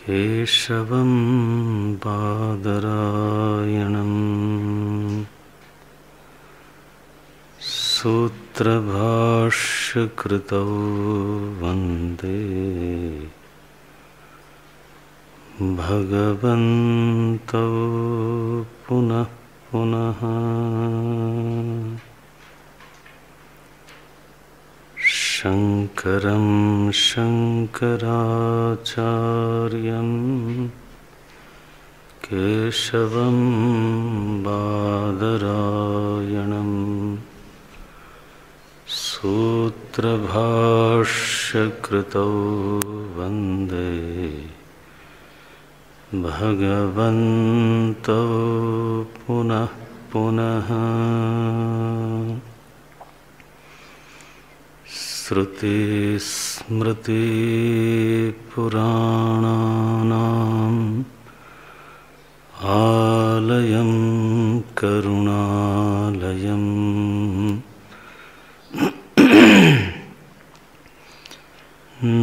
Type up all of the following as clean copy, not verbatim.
केशवं बादरायणं सूत्रभाष्यकृतौ वन्दे भगवन्तौ पुनः पुनः। शङ्करं शङ्कराचार्यं केशवं बादरायणं सूत्रभाष्यकृतौ वन्दे भगवन्तौ पुनः पुनः। श्रुतिस्मृतिपुराणानाम् आलयं करुणालयं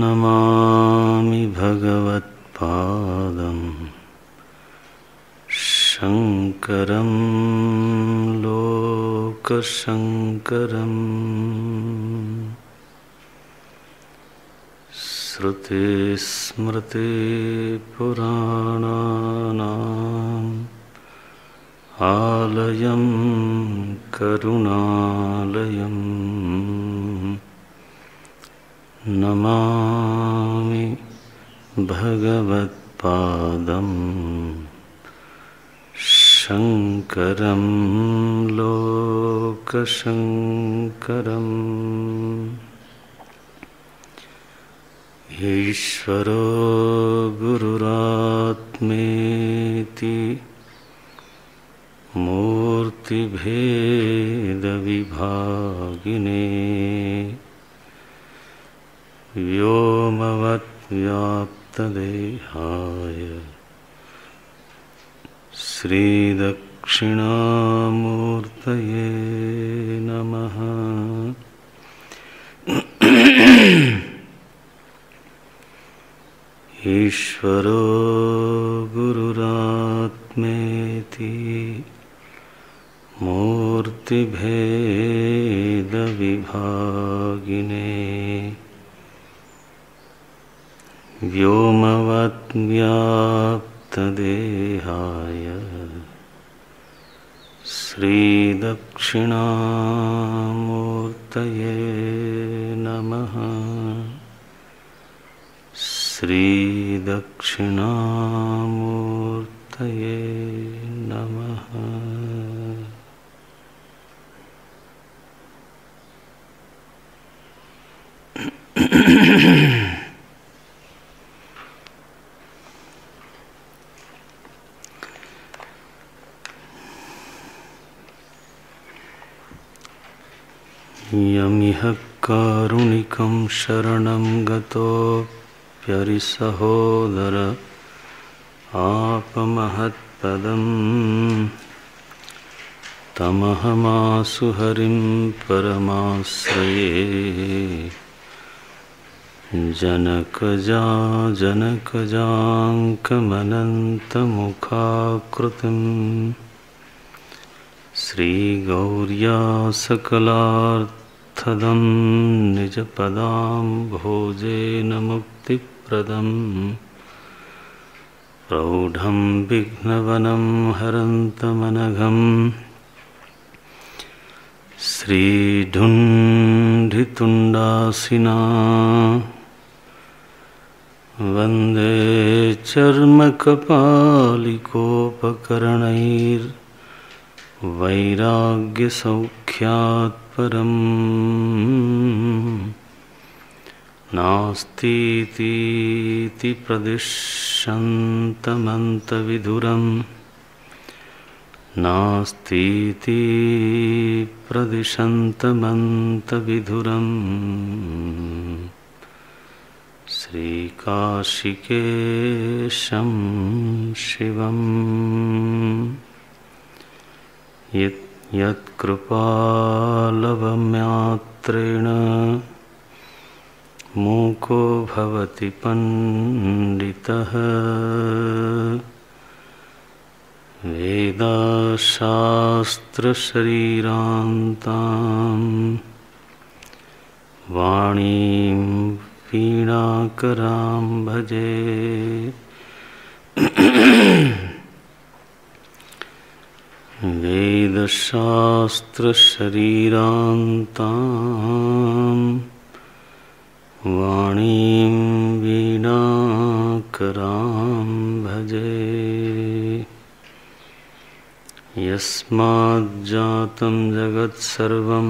नमामि भगवत्पादं शङ्करं लोकशङ्करम्। श्रुतिस्मृतिपुराणानाम् आलयं करुणालयं नमामि भगवत्पादं शङ्करं लोकशङ्करम्। ईश्वरो गुरुरात्मेति मूर्तिभेदविभागिने व्योमवद्व्याप्तदेहाय श्रीदक्षिणामूर्तये नमः। ईश्वरो गुरुरात्मेति मूर्तिभेदविभागिने व्योमवद्व्याप्तदेहाय श्रीदक्षिणामूर्तये नमः। श्रीदक्षिणामूर्तये नमः। यमिह कारुणिकं शरणं गतोऽप्यरिसहोदर आपमहत्पदं तमहमासु हरिं परमाश्रये। जनकजाङ्कमनन्तमुखाकृतिम् श्रीगौर्या सकलार्थदं निजपदां भोजेन मुक्तिप्रदं प्रौढं विघ्नवनं हरन्तमनघं श्रीढुण्ढितुण्डासिना वन्दे चर्मकपालिकोपकरणैर्वैराग्यसौख्यात् परम् नास्तीति प्रदिशन्तमन्तविधुरम् नास्तीति प्रदिशन्तमन्तविधुरम्। श्रीकाशिकेशं शिवम् यत्कृपालवमात्रेण मूको भवति पंडितः वेदाशास्त्रशरीरान्तां वाणीं वीणाकरां भजे। वेदशास्त्रशरीरान्तां वाणीं वीणाकरां भजे। यस्माज्जातं जगत्सर्वं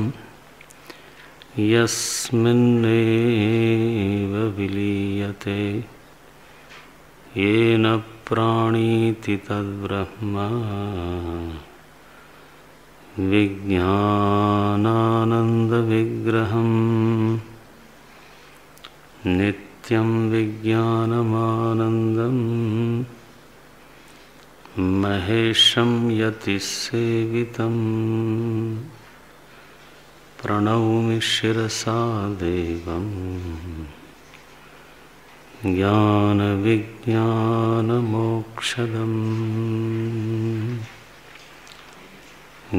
यस्मिन्नेव विलीयते येन प्राणीति तद्ब्रह्म विज्ञानानन्दविग्रहम् नित्यं विज्ञानमानन्दम् महेशं यतिसेवितम् प्रणौमि शिरसा देवम् ज्ञानविज्ञानमोक्षदम्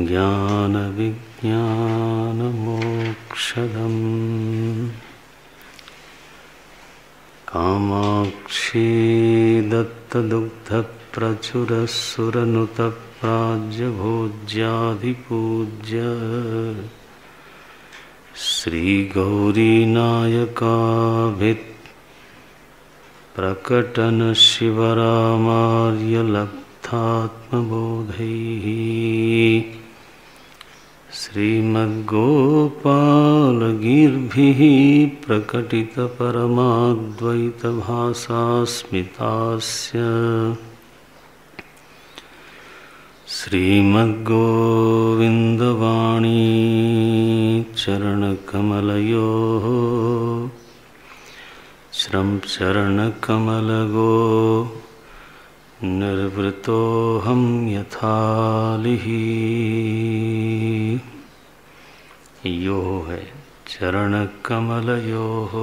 ज्ञानविज्ञानमोक्षदम्। कामाक्षी दत्तदुग्धप्रचुरसुरनुतप्राज्यभोज्याधिपूज्य श्रीगौरीनायकाभित् प्रकटनशिवरामार्यलब्धात्मबोधैः श्रीमद्गोपालगीर्भिः प्रकटितपरमाद्वैतभासास्मितास्य श्रीमद्गोविन्दवाणी चरणकमलयोः चरणकमलगो निर्वृतोऽहं यथालिः। यो है चरणकमलयोः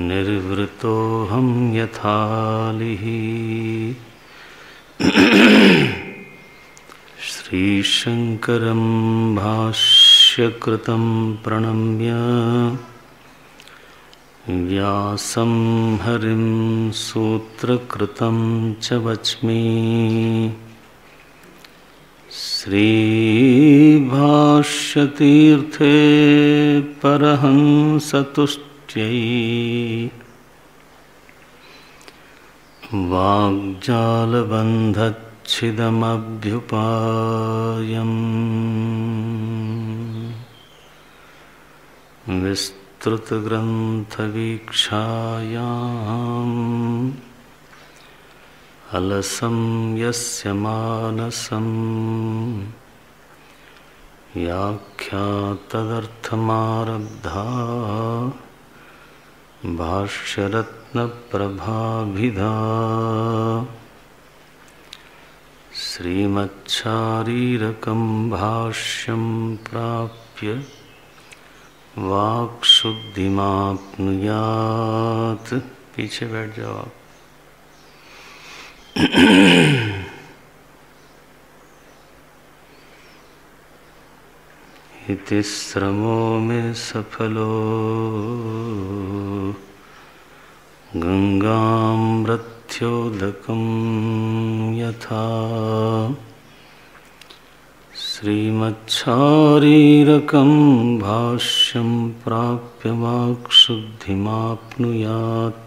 निर्वृतोऽहं यथालिः। श्रीशंकरं भाष्यकृतं प्रणम्य व्यासं हरिं सूत्रकृतं च वच्मि। श्रीभाष्यतीर्थे परहंसतुष्ट्यै वाग्जालबन्धच्छिदमभ्युपायम् विस्तृतग्रन्थवीक्षायाम् अलसं यस्य मानसं व्याख्यातदर्थमारब्धा भाष्यरत्नप्रभाभिधा श्रीमच्छारीरकं भाष्यं प्राप्य वाक्शुद्धिमाप्नुयात्। पीछे बैठ जाओ आप। इति श्रमो मे सफलो गंगामृत्योदकं यथा श्रीमच्छारीरकं भाष्यं प्राप्य वाक्शुद्धिमाप्नुयात्।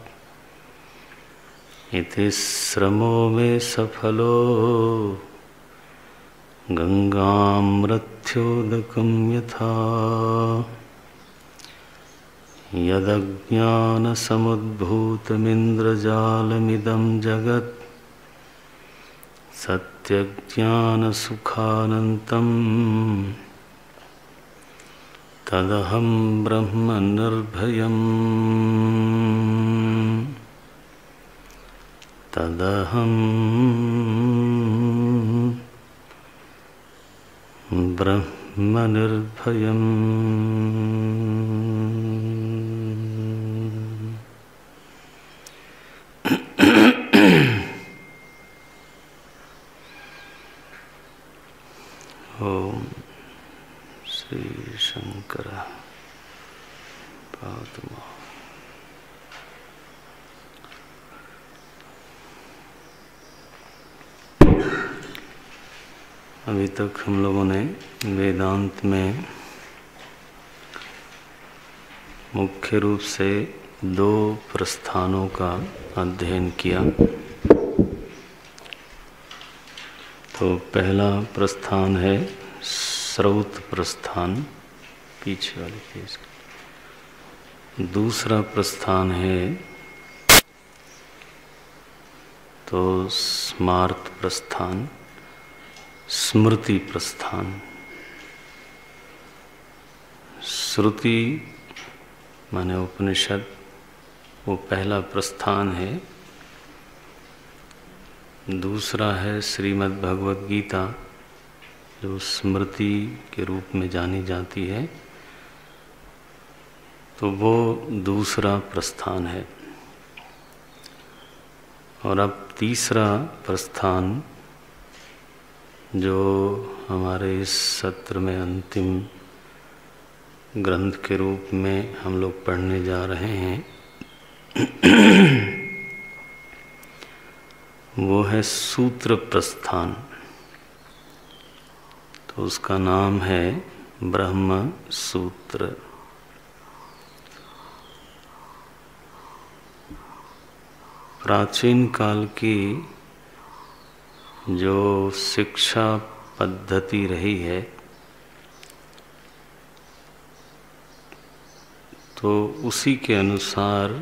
इति श्रमो मे सफलो गंगामृत्योदकं यथा यदज्ञानसमुद्भूतमिन्द्रजालमिदं जगत् सत्यज्ञानसुखानन्तं तदहं ब्रह्म निर्भयम्। तदहं ब्रह्म निर्भयम्। शंकर पावतु। अभी तक हम लोगों ने वेदांत में मुख्य रूप से दो प्रस्थानों का अध्ययन किया। तो पहला प्रस्थान है श्रौत प्रस्थान, पीछे वाले पेज का। दूसरा प्रस्थान है तो स्मार्त प्रस्थान, स्मृति प्रस्थान। श्रुति माने उपनिषद, वो पहला प्रस्थान है। दूसरा है श्रीमद् भगवद गीता, जो स्मृति के रूप में जानी जाती है, तो वो दूसरा प्रस्थान है। और अब तीसरा प्रस्थान जो हमारे इस सत्र में अंतिम ग्रंथ के रूप में हम लोग पढ़ने जा रहे हैं, वो है सूत्र प्रस्थान। तो उसका नाम है ब्रह्म सूत्र। प्राचीन काल की जो शिक्षा पद्धति रही है, तो उसी के अनुसार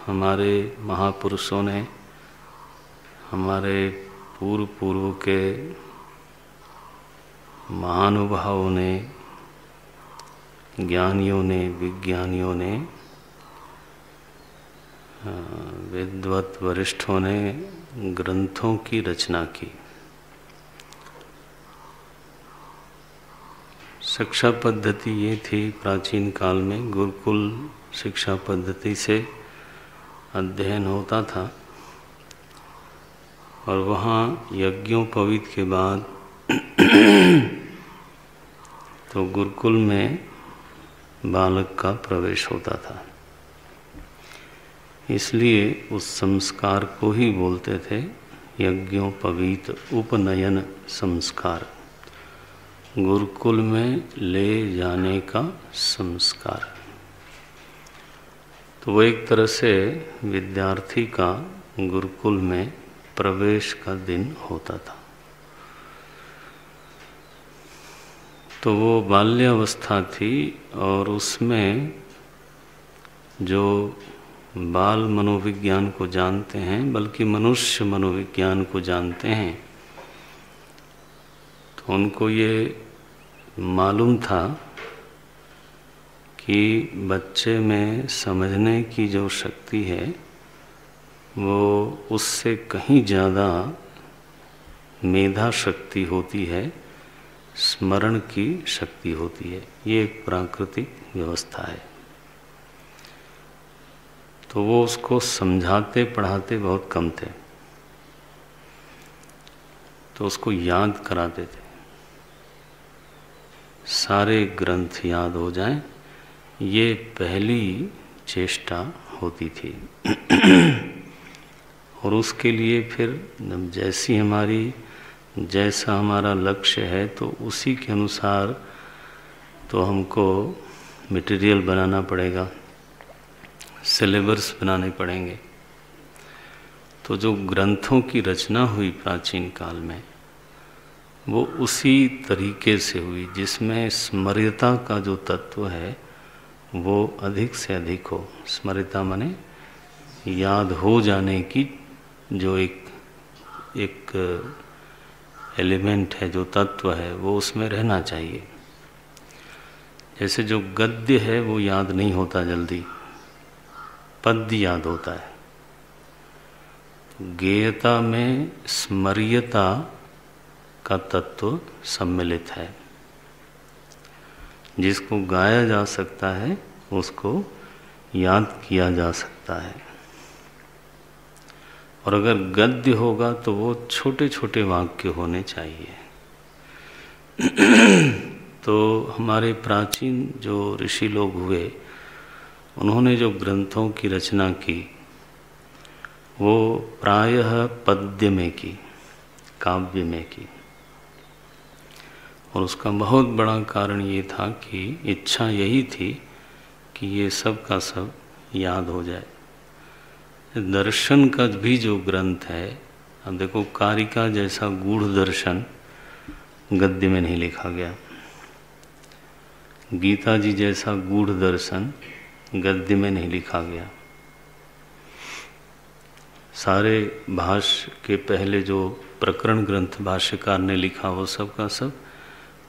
हमारे महापुरुषों ने, हमारे पूर्व के महानुभावों ने, ज्ञानियों ने, विज्ञानियों ने, विद्वत वरिष्ठों ने ग्रंथों की रचना की। शिक्षा पद्धति ये थी प्राचीन काल में, गुरुकुल शिक्षा पद्धति से अध्ययन होता था। और वहाँ यज्ञोपवीत के बाद तो गुरुकुल में बालक का प्रवेश होता था। इसलिए उस संस्कार को ही बोलते थे यज्ञोपवीत उपनयन संस्कार, गुरुकुल में ले जाने का संस्कार। तो वो एक तरह से विद्यार्थी का गुरुकुल में प्रवेश का दिन होता था। तो वो बाल्यावस्था थी, और उसमें जो बाल मनोविज्ञान को जानते हैं, बल्कि मनुष्य मनोविज्ञान को जानते हैं, तो उनको ये मालूम था कि बच्चे में समझने की जो शक्ति है, वो उससे कहीं ज़्यादा मेधा शक्ति होती है, स्मरण की शक्ति होती है। ये एक प्राकृतिक व्यवस्था है। तो वो उसको समझाते पढ़ाते बहुत कम थे, तो उसको याद कराते थे, सारे ग्रंथ याद हो जाएं, ये पहली चेष्टा होती थी। और उसके लिए फिर जैसा हमारा लक्ष्य है, तो उसी के अनुसार तो हमको मटेरियल बनाना पड़ेगा, सिलेबस बनाने पड़ेंगे। तो जो ग्रंथों की रचना हुई प्राचीन काल में, वो उसी तरीके से हुई जिसमें स्मर्यता का जो तत्व है वो अधिक से अधिक हो। स्मर्यता माने याद हो जाने की जो एक एलिमेंट है, जो तत्व है, वो उसमें रहना चाहिए। जैसे जो गद्य है वो याद नहीं होता जल्दी, पद्य याद होता है। गेयता में स्मर्यता का तत्व सम्मिलित है। जिसको गाया जा सकता है उसको याद किया जा सकता है। और अगर गद्य होगा तो वो छोटे छोटे वाक्य होने चाहिए। तो हमारे प्राचीन जो ऋषि लोग हुए, उन्होंने जो ग्रंथों की रचना की वो प्रायः पद्य में की, काव्य में की। और उसका बहुत बड़ा कारण ये था कि इच्छा यही थी कि ये सब का सब याद हो जाए। दर्शन का भी जो ग्रंथ है, अब देखो कारिका जैसा गूढ़ दर्शन गद्य में नहीं लिखा गया, गीता जी जैसा गूढ़ दर्शन गद्य में नहीं लिखा गया। सारे भाष्य के पहले जो प्रकरण ग्रंथ भाष्यकार ने लिखा वो सब का सब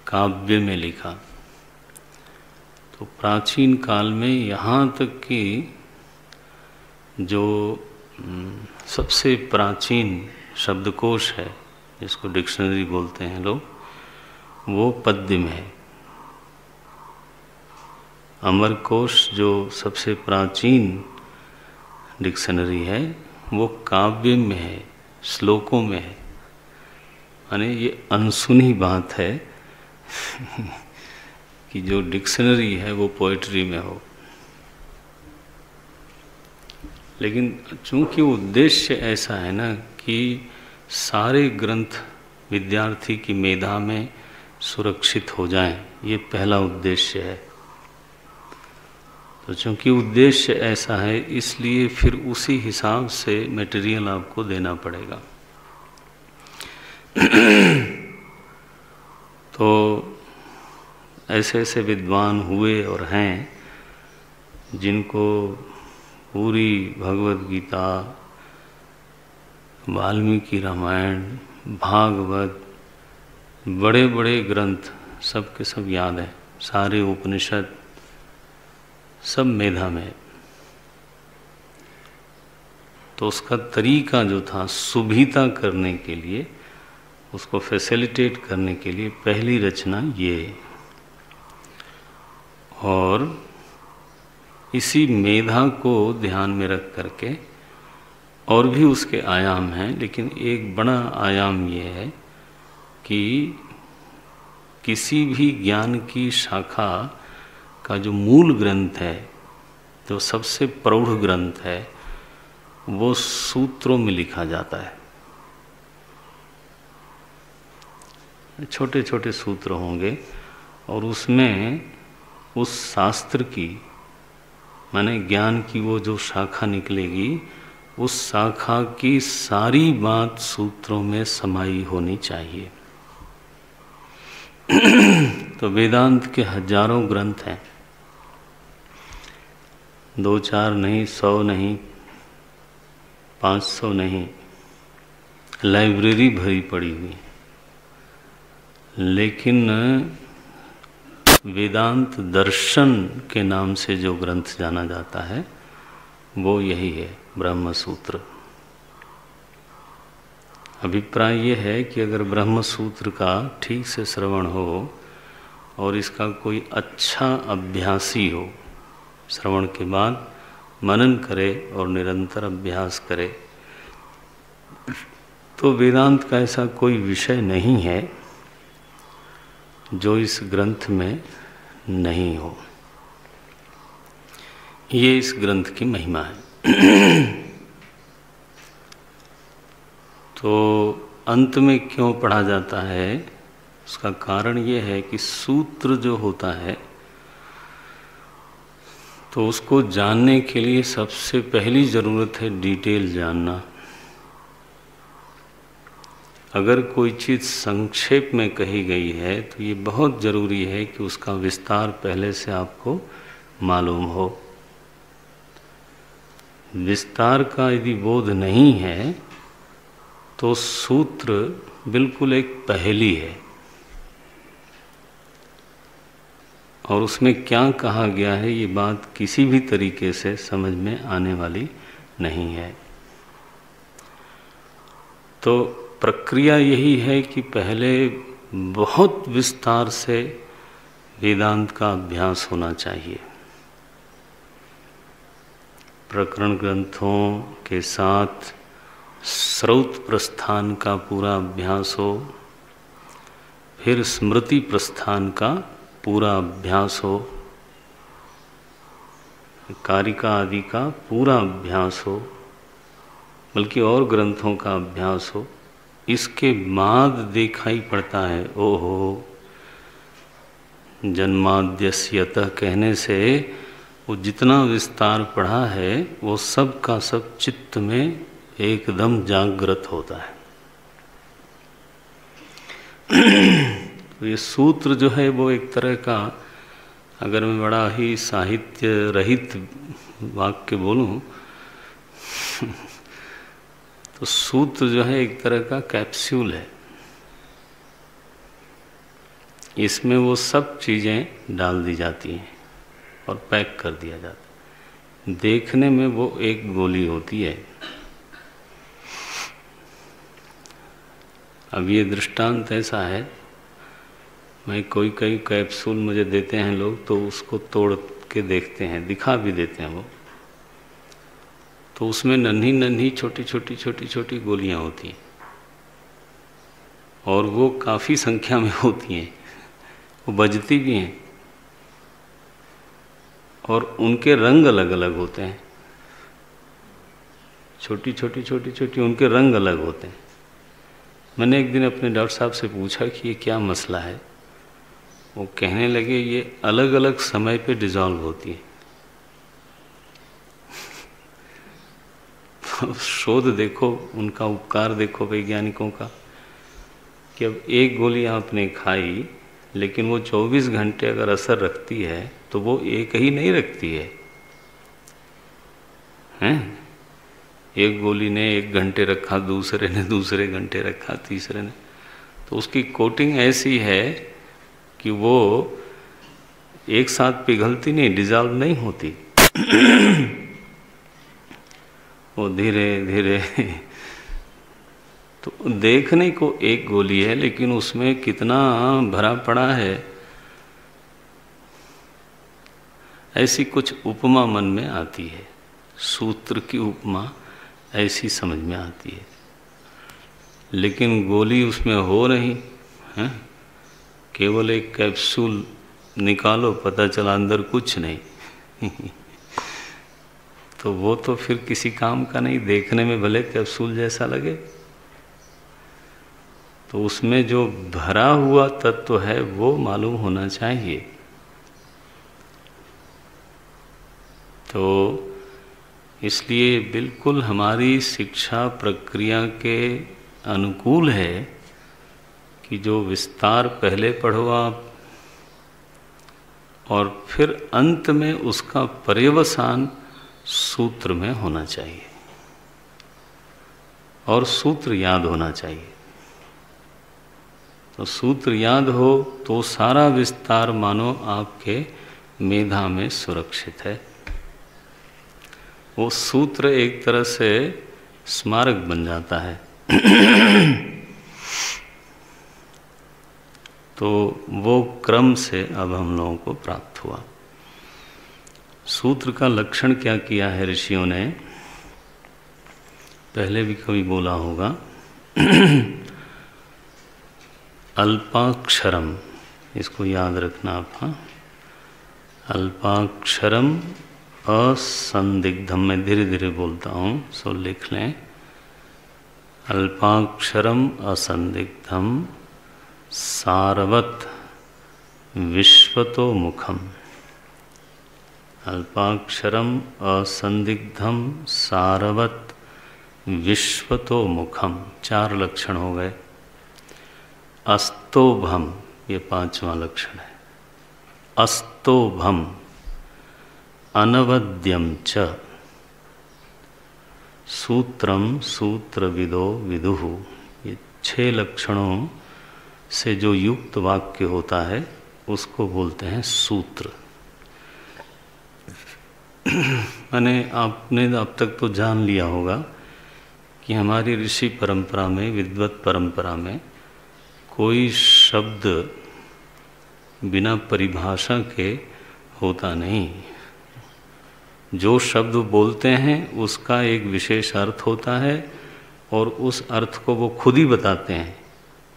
काव्य में लिखा। तो प्राचीन काल में यहाँ तक कि जो सबसे प्राचीन शब्दकोश है, जिसको डिक्शनरी बोलते हैं लोग, वो पद्य में है। अमरकोश जो सबसे प्राचीन डिक्शनरी है वो काव्य में है, श्लोकों में है। यानी ये अनसुनी बात है कि जो डिक्शनरी है वो पोएट्री में हो। लेकिन चूंकि उद्देश्य ऐसा है ना कि सारे ग्रंथ विद्यार्थी की मेधा में सुरक्षित हो जाएं, ये पहला उद्देश्य है। तो चूंकि उद्देश्य ऐसा है, इसलिए फिर उसी हिसाब से मटेरियल आपको देना पड़ेगा। तो ऐसे ऐसे विद्वान हुए और हैं जिनको पूरी भगवद गीता, वाल्मीकि रामायण, भागवत, बड़े बड़े ग्रंथ सब के सब याद है, सारे उपनिषद सब मेधा में। तो उसका तरीका जो था सुविधा करने के लिए, उसको फैसिलिटेट करने के लिए पहली रचना ये। और इसी मेधा को ध्यान में रख करके और भी उसके आयाम हैं, लेकिन एक बड़ा आयाम ये है कि किसी भी ज्ञान की शाखा का जो मूल ग्रंथ है, जो सबसे प्रौढ़ ग्रंथ है, वो सूत्रों में लिखा जाता है। छोटे छोटे सूत्र होंगे और उसमें उस शास्त्र की, माने ज्ञान की वो जो शाखा निकलेगी, उस शाखा की सारी बात सूत्रों में समाई होनी चाहिए। तो वेदांत के हजारों ग्रंथ हैं, 2-4 नहीं, 100 नहीं, 500 नहीं, लाइब्रेरी भरी पड़ी हुई। लेकिन वेदांत दर्शन के नाम से जो ग्रंथ जाना जाता है वो यही है, ब्रह्म सूत्र। अभिप्राय ये है कि अगर ब्रह्म सूत्र का ठीक से श्रवण हो और इसका कोई अच्छा अभ्यासी हो, श्रवण के बाद मनन करे और निरंतर अभ्यास करे, तो वेदांत का ऐसा कोई विषय नहीं है जो इस ग्रंथ में नहीं हो। ये इस ग्रंथ की महिमा है। तो अंत में क्यों पढ़ा जाता है, उसका कारण ये है कि सूत्र जो होता है, तो उसको जानने के लिए सबसे पहली ज़रूरत है डिटेल जानना। अगर कोई चीज़ संक्षेप में कही गई है तो ये बहुत ज़रूरी है कि उसका विस्तार पहले से आपको मालूम हो। विस्तार का यदि बोध नहीं है तो सूत्र बिल्कुल एक पहेली है और उसमें क्या कहा गया है ये बात किसी भी तरीके से समझ में आने वाली नहीं है। तो प्रक्रिया यही है कि पहले बहुत विस्तार से वेदांत का अभ्यास होना चाहिए। प्रकरण ग्रंथों के साथ श्रौत प्रस्थान का पूरा अभ्यास हो, फिर स्मृति प्रस्थान का पूरा अभ्यास हो, कारिका आदि का पूरा अभ्यास हो, बल्कि और ग्रंथों का अभ्यास हो, इसके बाद देखा ही पड़ता है ओहो जन्माद्यस्यतः कहने से वो जितना विस्तार पढ़ा है वो सब का सब चित्त में एकदम जागृत होता है। तो ये सूत्र जो है वो एक तरह का, अगर मैं बड़ा ही साहित्य रहित वाक्य बोलूं तो सूत्र जो है एक तरह का कैप्सूल है। इसमें वो सब चीज़ें डाल दी जाती हैं और पैक कर दिया जाता है। देखने में वो एक गोली होती है। अब ये दृष्टांत ऐसा है, मैं कोई कैप्सूल मुझे देते हैं लोग तो उसको तोड़ के देखते हैं, दिखा भी देते हैं वो, तो उसमें नन्ही नन्ही छोटी छोटी गोलियां होती हैं और वो काफ़ी संख्या में होती हैं, वो बजती भी हैं और उनके रंग अलग अलग होते हैं। छोटी उनके रंग अलग होते हैं। मैंने एक दिन अपने डॉक्टर साहब से पूछा कि ये क्या मसला है। वो कहने लगे ये अलग अलग समय पे डिज़ोल्व होती है। तो शोध देखो, उनका उपकार देखो वैज्ञानिकों का, कि अब एक गोली आपने खाई लेकिन वो 24 घंटे अगर असर रखती है तो वो एक ही नहीं रखती है, हैं? एक गोली ने 1 घंटे रखा, दूसरे ने दूसरे घंटे रखा, तीसरे ने, तो उसकी कोटिंग ऐसी है कि वो एक साथ पिघलती नहीं, डिज़ोल्व नहीं होती। वो धीरे धीरे तो देखने को एक गोली है लेकिन उसमें कितना भरा पड़ा है। ऐसी कुछ उपमा मन में आती है, सूत्र की उपमा ऐसी समझ में आती है, लेकिन गोली उसमें हो रही है। केवल एक कैप्सूल निकालो, पता चला अंदर कुछ नहीं। तो वो तो फिर किसी काम का नहीं, देखने में भले कैप्सूल जैसा लगे, तो उसमें जो भरा हुआ तत्व है वो मालूम होना चाहिए। तो इसलिए बिल्कुल हमारी शिक्षा प्रक्रिया के अनुकूल है कि जो विस्तार पहले पढ़ो आप और फिर अंत में उसका पर्यवसान सूत्र में होना चाहिए और सूत्र याद होना चाहिए। तो सूत्र याद हो तो सारा विस्तार मानो आपके मेधा में सुरक्षित है। वो सूत्र एक तरह से स्मारक बन जाता है। तो वो क्रम से अब हम लोगों को प्राप्त हुआ। सूत्र का लक्षण क्या किया है ऋषियों ने, पहले भी कभी बोला होगा। अल्पाक्षरम, इसको याद रखना आप। हाँ, अल्पाक्षरम असंदिग्धम, मैं धीरे धीरे बोलता हूँ सो लिख लें। अल्पाक्षरम असंदिग्धम सारवत विश्वतो मुखम। अल्पाक्षरम असंदिग्धम सारवत विश्वतो मुखम, 4 लक्षण हो गए। अस्तोभम, ये 5वां लक्षण है। अस्तोभम अनवद्यम च सूत्रम सूत्रविदो विदुः, ये 6 लक्षणों से जो युक्त वाक्य होता है उसको बोलते हैं सूत्र। मैंने आपने अब तक तो जान लिया होगा कि हमारी ऋषि परंपरा में, विद्वत परंपरा में कोई शब्द बिना परिभाषा के होता नहीं। जो शब्द बोलते हैं उसका एक विशेष अर्थ होता है और उस अर्थ को वो खुद ही बताते हैं,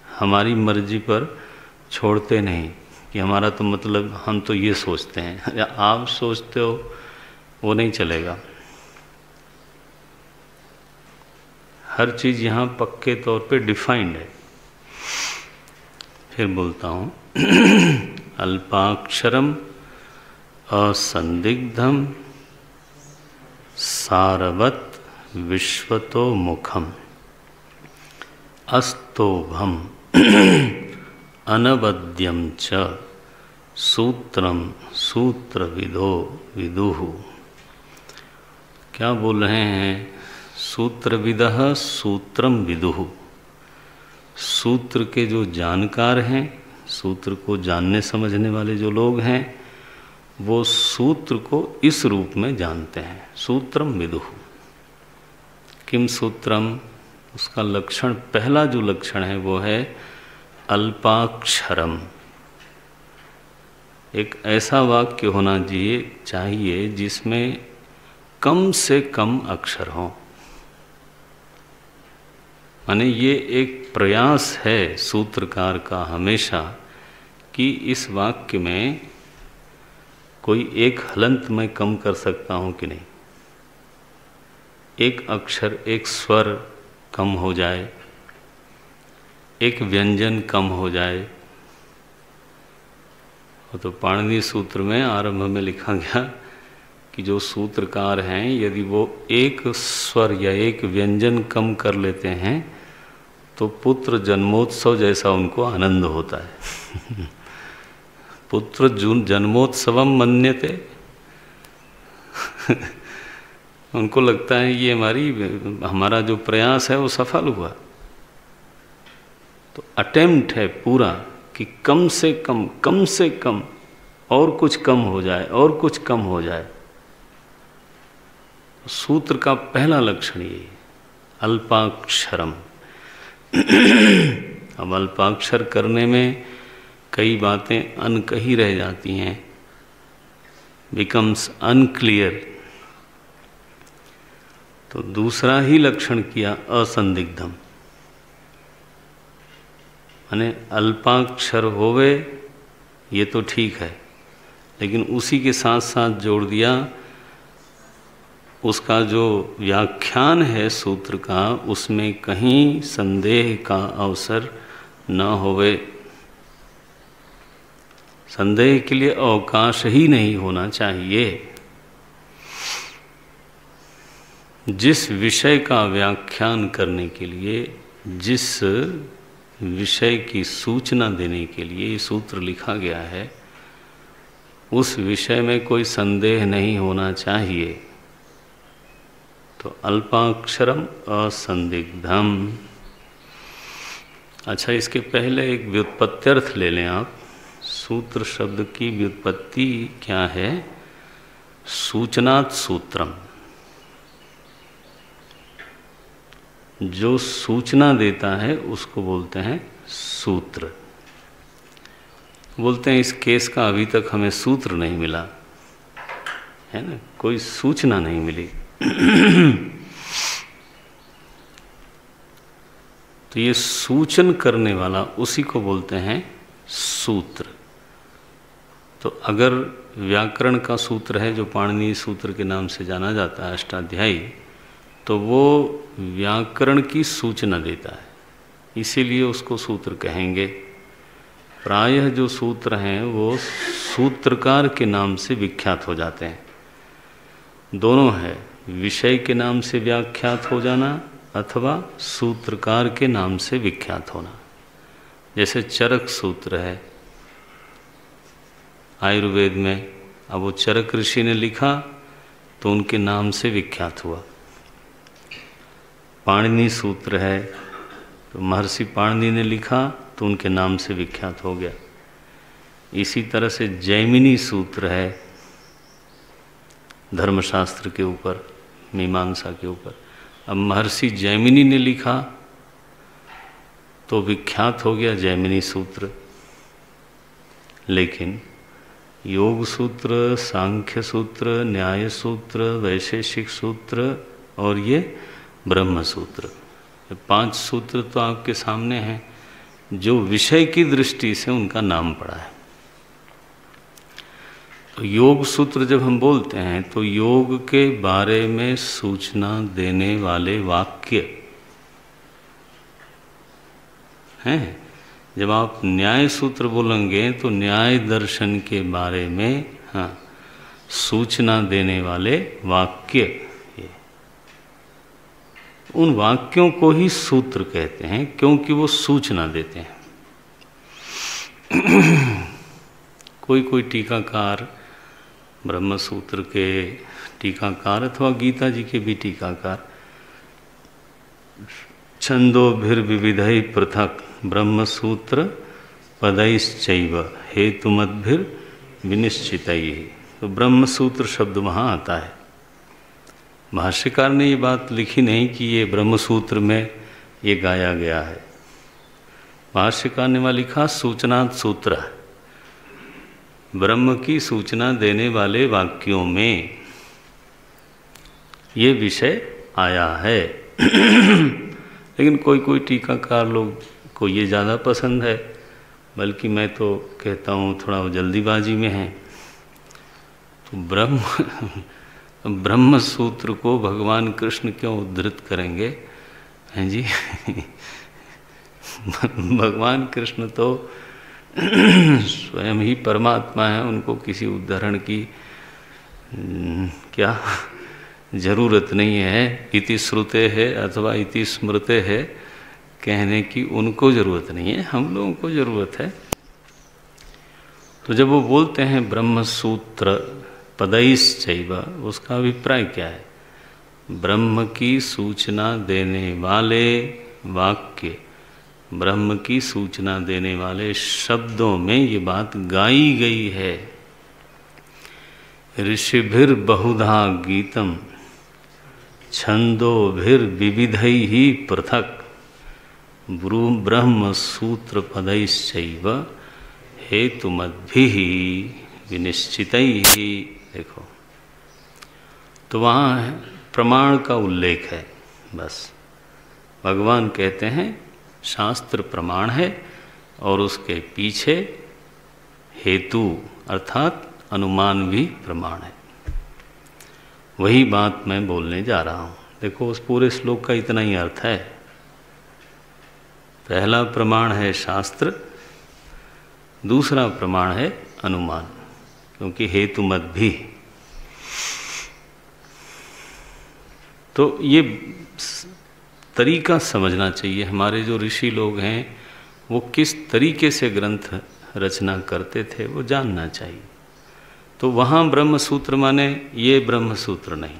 हमारी मर्जी पर छोड़ते नहीं कि हमारा तो मतलब हम तो ये सोचते हैं या आप सोचते हो, वो नहीं चलेगा। हर चीज़ यहाँ पक्के तौर पे डिफाइंड है। फिर बोलता हूँ अल्पाक्षरम असंदिग्धम सारवत विश्वतो मुखम अस्तोभम अनवद्यम च सूत्रम सूत्रविदो विदुः। क्या बोल रहे हैं? सूत्रविदः सूत्रम विदुः। सूत्र के जो जानकार हैं, सूत्र को जानने समझने वाले जो लोग हैं, वो सूत्र को इस रूप में जानते हैं। सूत्रम विदुः। किम सूत्रम? उसका लक्षण, पहला जो लक्षण है वो है अल्पाक्षरम। एक ऐसा वाक्य होना चाहिए जिसमें कम से कम अक्षर हों। माने ये एक प्रयास है सूत्रकार का हमेशा कि इस वाक्य में कोई एक हलंत मैं कम कर सकता हूँ कि नहीं, एक अक्षर, एक स्वर कम हो जाए, एक व्यंजन कम हो जाए। तो पाणिनि सूत्र में आरंभ में लिखा गया कि जो सूत्रकार हैं यदि वो एक स्वर या एक व्यंजन कम कर लेते हैं तो पुत्र जन्मोत्सव जैसा उनको आनंद होता है। पुत्र जन्मोत्सवम मन्यते। उनको लगता है ये हमारा जो प्रयास है वो सफल हुआ। तो अटेम्प्ट है पूरा कि कम से कम और कुछ कम हो जाए, और कुछ कम हो जाए। सूत्र का पहला लक्षण ये अल्पाक्षरम। अब अल्पाक्षर करने में कई बातें अनकही रह जाती हैं, बिकम्स अनक्लियर। तो दूसरा ही लक्षण किया असंदिग्धम, माने अल्पाक्षर होवे ये तो ठीक है, लेकिन उसी के साथ साथ जोड़ दिया उसका जो व्याख्यान है सूत्र का, उसमें कहीं संदेह का अवसर न होवे। संदेह के लिए अवकाश ही नहीं होना चाहिए। जिस विषय का व्याख्यान करने के लिए, जिस विषय की सूचना देने के लिए ये सूत्र लिखा गया है, उस विषय में कोई संदेह नहीं होना चाहिए। तो अल्पाक्षरम असंदिग्धम। अच्छा, इसके पहले एक व्युत्पत्त्यर्थ ले लें आप। सूत्र शब्द की व्युत्पत्ति क्या है? सूचनात् सूत्रम। जो सूचना देता है उसको बोलते हैं सूत्र। बोलते हैं इस केस का अभी तक हमें सूत्र नहीं मिला, है ना, कोई सूचना नहीं मिली। तो ये सूचन करने वाला, उसी को बोलते हैं सूत्र। तो अगर व्याकरण का सूत्र है जो पाणिनि सूत्र के नाम से जाना जाता है, अष्टाध्यायी, तो वो व्याकरण की सूचना देता है, इसीलिए उसको सूत्र कहेंगे। प्रायः जो सूत्र हैं वो सूत्रकार के नाम से विख्यात हो जाते हैं। दोनों है, विषय के नाम से व्याख्यात हो जाना अथवा सूत्रकार के नाम से विख्यात होना। जैसे चरक सूत्र है आयुर्वेद में, अब वो चरक ऋषि ने लिखा तो उनके नाम से विख्यात हुआ। पाणिनि सूत्र है तो महर्षि पाणिनि ने लिखा तो उनके नाम से विख्यात हो गया। इसी तरह से जैमिनी सूत्र है धर्मशास्त्र के ऊपर, मीमांसा के ऊपर। अब महर्षि जैमिनी ने लिखा तो विख्यात हो गया जैमिनी सूत्र। लेकिन योग सूत्र, सांख्य सूत्र, न्याय सूत्र, वैशेषिक सूत्र और ये ब्रह्म सूत्र, ये 5 सूत्र तो आपके सामने हैं जो विषय की दृष्टि से उनका नाम पड़ा है। योग सूत्र जब हम बोलते हैं तो योग के बारे में सूचना देने वाले वाक्य हैं। जब आप न्याय सूत्र बोलेंगे तो न्याय दर्शन के बारे में सूचना देने वाले वाक्य, उन वाक्यों को ही सूत्र कहते हैं क्योंकि वो सूचना देते हैं। कोई कोई टीकाकार, ब्रह्म सूत्र के टीकाकार अथवा गीता जी के भी टीकाकार, छंदोभिर्विविधैः पृथक् ब्रह्म सूत्र पदैश्चैव हेतुमद्भिर विनिश्चितैः, तो ब्रह्म सूत्र शब्द वहाँ आता है। भाष्यकार ने ये बात लिखी नहीं कि ये ब्रह्म सूत्र में ये गाया गया है। भाष्यकार ने वहाँ लिखा सूचनात् सूत्र, ब्रह्म की सूचना देने वाले वाक्यों में ये विषय आया है। लेकिन कोई कोई टीकाकार लोग को ये ज़्यादा पसंद है, बल्कि मैं तो कहता हूँ थोड़ा वो जल्दीबाजी में है। तो ब्रह्म सूत्र को भगवान कृष्ण क्यों उद्धृत करेंगे, हैं जी? भगवान कृष्ण तो स्वयं ही परमात्मा है, उनको किसी उदाहरण की क्या जरूरत नहीं है। इति श्रुते है अथवा इति स्मृते है कहने की उनको जरूरत नहीं है, हम लोगों को जरूरत है। तो जब वो बोलते हैं ब्रह्म सूत्र पदैश्चैव, उसका अभिप्राय क्या है? ब्रह्म की सूचना देने वाले वाक्य, ब्रह्म की सूचना देने वाले शब्दों में ये बात गाई गई है। ऋषिभिर बहुधा गीतम छंदोभिर्विविधैः पृथक् ब्रह्म सूत्र पदैश्चैव हेतुमद्भिः विनिश्चितैः। देखो, तो वहाँ प्रमाण का उल्लेख है। बस भगवान कहते हैं शास्त्र प्रमाण है और उसके पीछे हेतु अर्थात अनुमान भी प्रमाण है। वही बात मैं बोलने जा रहा हूँ। देखो, उस पूरे श्लोक का इतना ही अर्थ है। पहला प्रमाण है शास्त्र, दूसरा प्रमाण है अनुमान, क्योंकि हेतु मत भी। तो ये तरीका समझना चाहिए। हमारे जो ऋषि लोग हैं वो किस तरीके से ग्रंथ रचना करते थे वो जानना चाहिए। तो वहाँ ब्रह्म सूत्र माने ये ब्रह्म सूत्र नहीं,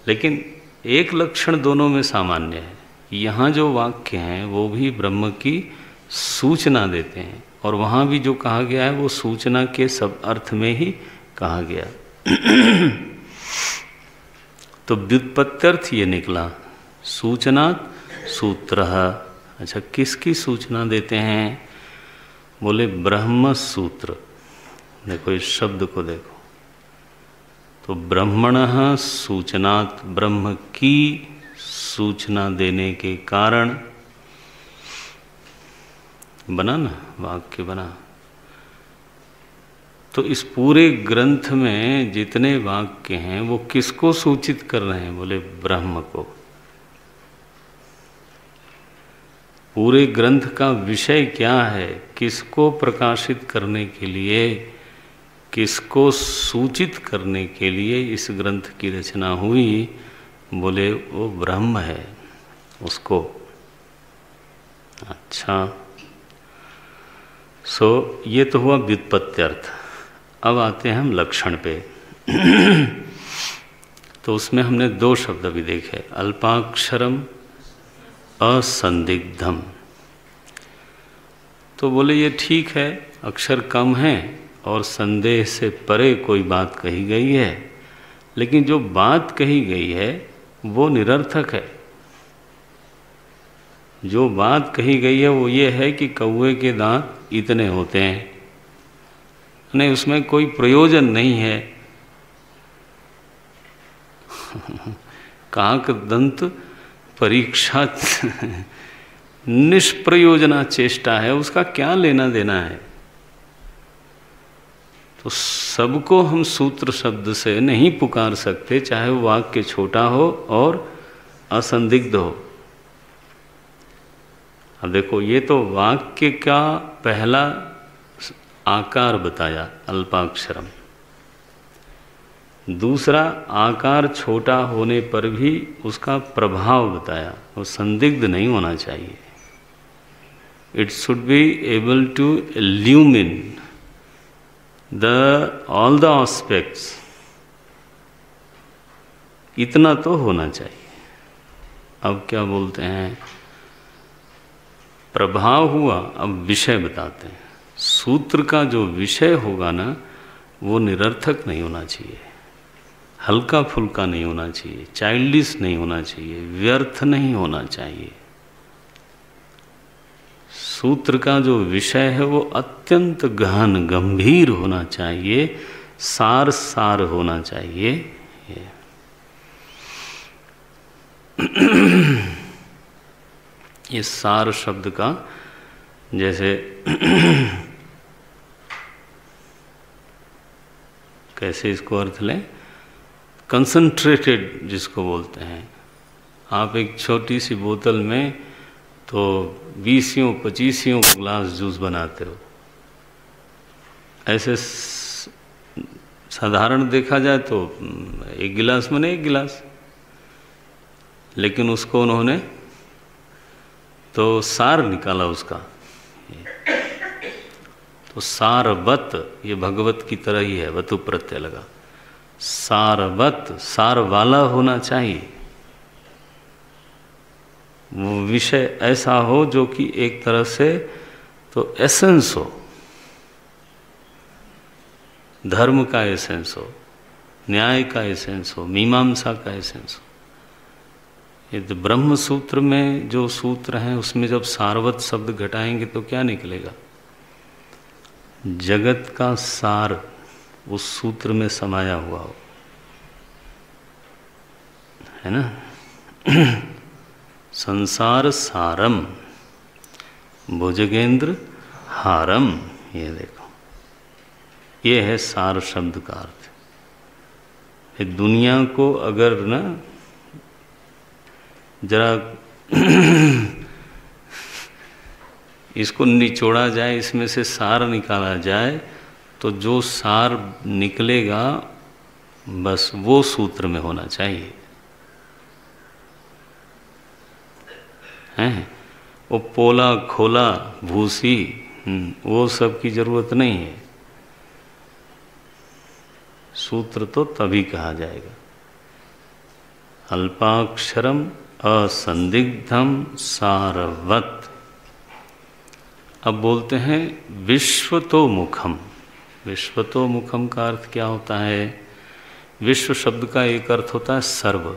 लेकिन एक लक्षण दोनों में सामान्य है। यहाँ जो वाक्य हैं वो भी ब्रह्म की सूचना देते हैं, और वहाँ भी जो कहा गया है वो सूचना के सब अर्थ में ही कहा गया। तो व्युत्पत्त्यर्थ ये निकला, सूचनात् सूत्रः। अच्छा, किसकी सूचना देते हैं? बोले ब्रह्म सूत्र। देखो इस शब्द को देखो, तो ब्रह्मणः सूचनात्, ब्रह्म की सूचना देने के कारण बना ना, वाक्य बना। तो इस पूरे ग्रंथ में जितने वाक्य हैं वो किसको सूचित कर रहे हैं? बोले ब्रह्म को। पूरे ग्रंथ का विषय क्या है? किसको प्रकाशित करने के लिए, किसको सूचित करने के लिए इस ग्रंथ की रचना हुई? बोले वो ब्रह्म है, उसको। अच्छा, ये तो हुआ व्युत्पत्त्यर्थ। अब आते हैं हम लक्षण पे। तो उसमें हमने दो शब्द भी देखे, अल्पाक्षरम असंदिग्धम। तो बोले ये ठीक है, अक्षर कम है और संदेह से परे कोई बात कही गई है, लेकिन जो बात कही गई है वो निरर्थक है। जो बात कही गई है वो ये है कि कौवे के दांत इतने होते हैं, नहीं, उसमें कोई प्रयोजन नहीं है। काक दंत परीक्षा निष्प्रयोजना चेष्टा है, उसका क्या लेना देना है? तो सबको हम सूत्र शब्द से नहीं पुकार सकते, चाहे वो वाक्य छोटा हो और असंदिग्ध हो। अब देखो, ये तो वाक्य का पहला आकार बताया, अल्पाक्षरम। दूसरा, आकार छोटा होने पर भी उसका प्रभाव बताया, वो संदिग्ध नहीं होना चाहिए। It should be able to illumine all the aspects, इतना तो होना चाहिए। अब क्या बोलते हैं, प्रभाव हुआ, अब विषय बताते हैं। सूत्र का जो विषय होगा ना, वो निरर्थक नहीं होना चाहिए, हल्का फुल्का नहीं होना चाहिए, चाइल्डिश नहीं होना चाहिए, व्यर्थ नहीं होना चाहिए। सूत्र का जो विषय है वो अत्यंत गहन गंभीर होना चाहिए, सार सार होना चाहिए। ये सार शब्द का जैसे कैसे इसको अर्थ लें, कंसंट्रेटेड जिसको बोलते हैं। आप एक छोटी सी बोतल में तो 20-25 ग्लास जूस बनाते हो। ऐसे साधारण देखा जाए तो 1 गिलास में 1 गिलास, लेकिन उसको उन्होंने तो सार निकाला उसका। तो सारवत, ये भगवत की तरह ही है, वतु प्रत्यय लगा। सारवत, सार वाला होना चाहिए। वो विषय ऐसा हो जो कि एक तरह से तो एसेंस हो, धर्म का एसेंस हो, न्याय का एसेंस हो, मीमांसा का एसेंस हो। ये तो ब्रह्म सूत्र में जो सूत्र हैं उसमें जब सारवत शब्द घटाएंगे तो क्या निकलेगा, जगत का सार उस सूत्र में समाया हुआ हो, है ना। संसार सारम भुजगेंद्र हारम, ये देखो, ये है सार शब्द का अर्थ। ये दुनिया को अगर ना जरा इसको निचोड़ा जाए, इसमें से सार निकाला जाए, तो जो सार निकलेगा बस वो सूत्र में होना चाहिए, हैं। वो पोला खोला भूसी, वो सब की जरूरत नहीं है। सूत्र तो तभी कहा जाएगा, अल्पाक्षरम असंदिग्धम सारवत। अब बोलते हैं विश्वतोमुखम। विश्वतोमुखम का अर्थ क्या होता है? विश्व शब्द का एक अर्थ होता है सर्व।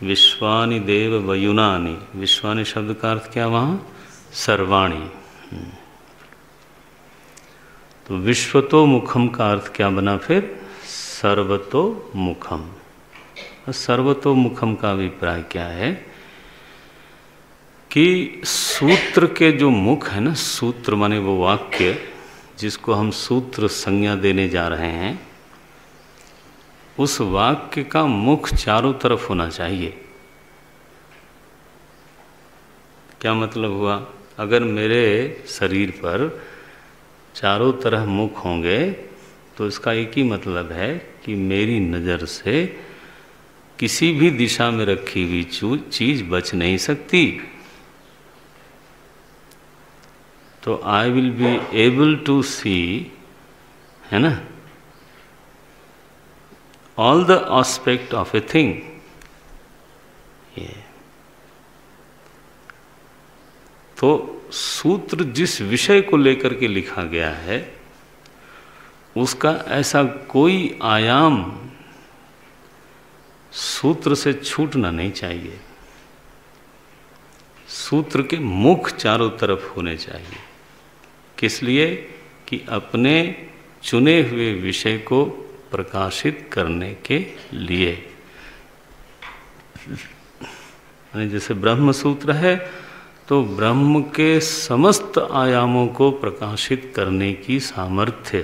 विश्वानि देव वयुनानि, विश्वानि शब्द का अर्थ क्या वहाँ? सर्वाणी। तो विश्वतोमुखम का अर्थ क्या बना फिर? सर्वतोमुखम। सर्वतोमुखम का अभिप्राय क्या है कि सूत्र के जो मुख है ना, सूत्र माने वो वाक्य जिसको हम सूत्र संज्ञा देने जा रहे हैं, उस वाक्य का मुख चारों तरफ होना चाहिए। क्या मतलब हुआ? अगर मेरे शरीर पर चारों तरफ मुख होंगे तो इसका एक ही मतलब है कि मेरी नज़र से किसी भी दिशा में रखी हुई चीज बच नहीं सकती। तो I will be able to see, है ना, all the aspect of a thing. ये तो सूत्र जिस विषय को लेकर के लिखा गया है उसका ऐसा कोई आयाम सूत्र से छूटना नहीं चाहिए। सूत्र के मुख चारों तरफ होने चाहिए। किस लिए? कि अपने चुने हुए विषय को प्रकाशित करने के लिए। जैसे ब्रह्म सूत्र है तो ब्रह्म के समस्त आयामों को प्रकाशित करने की सामर्थ्य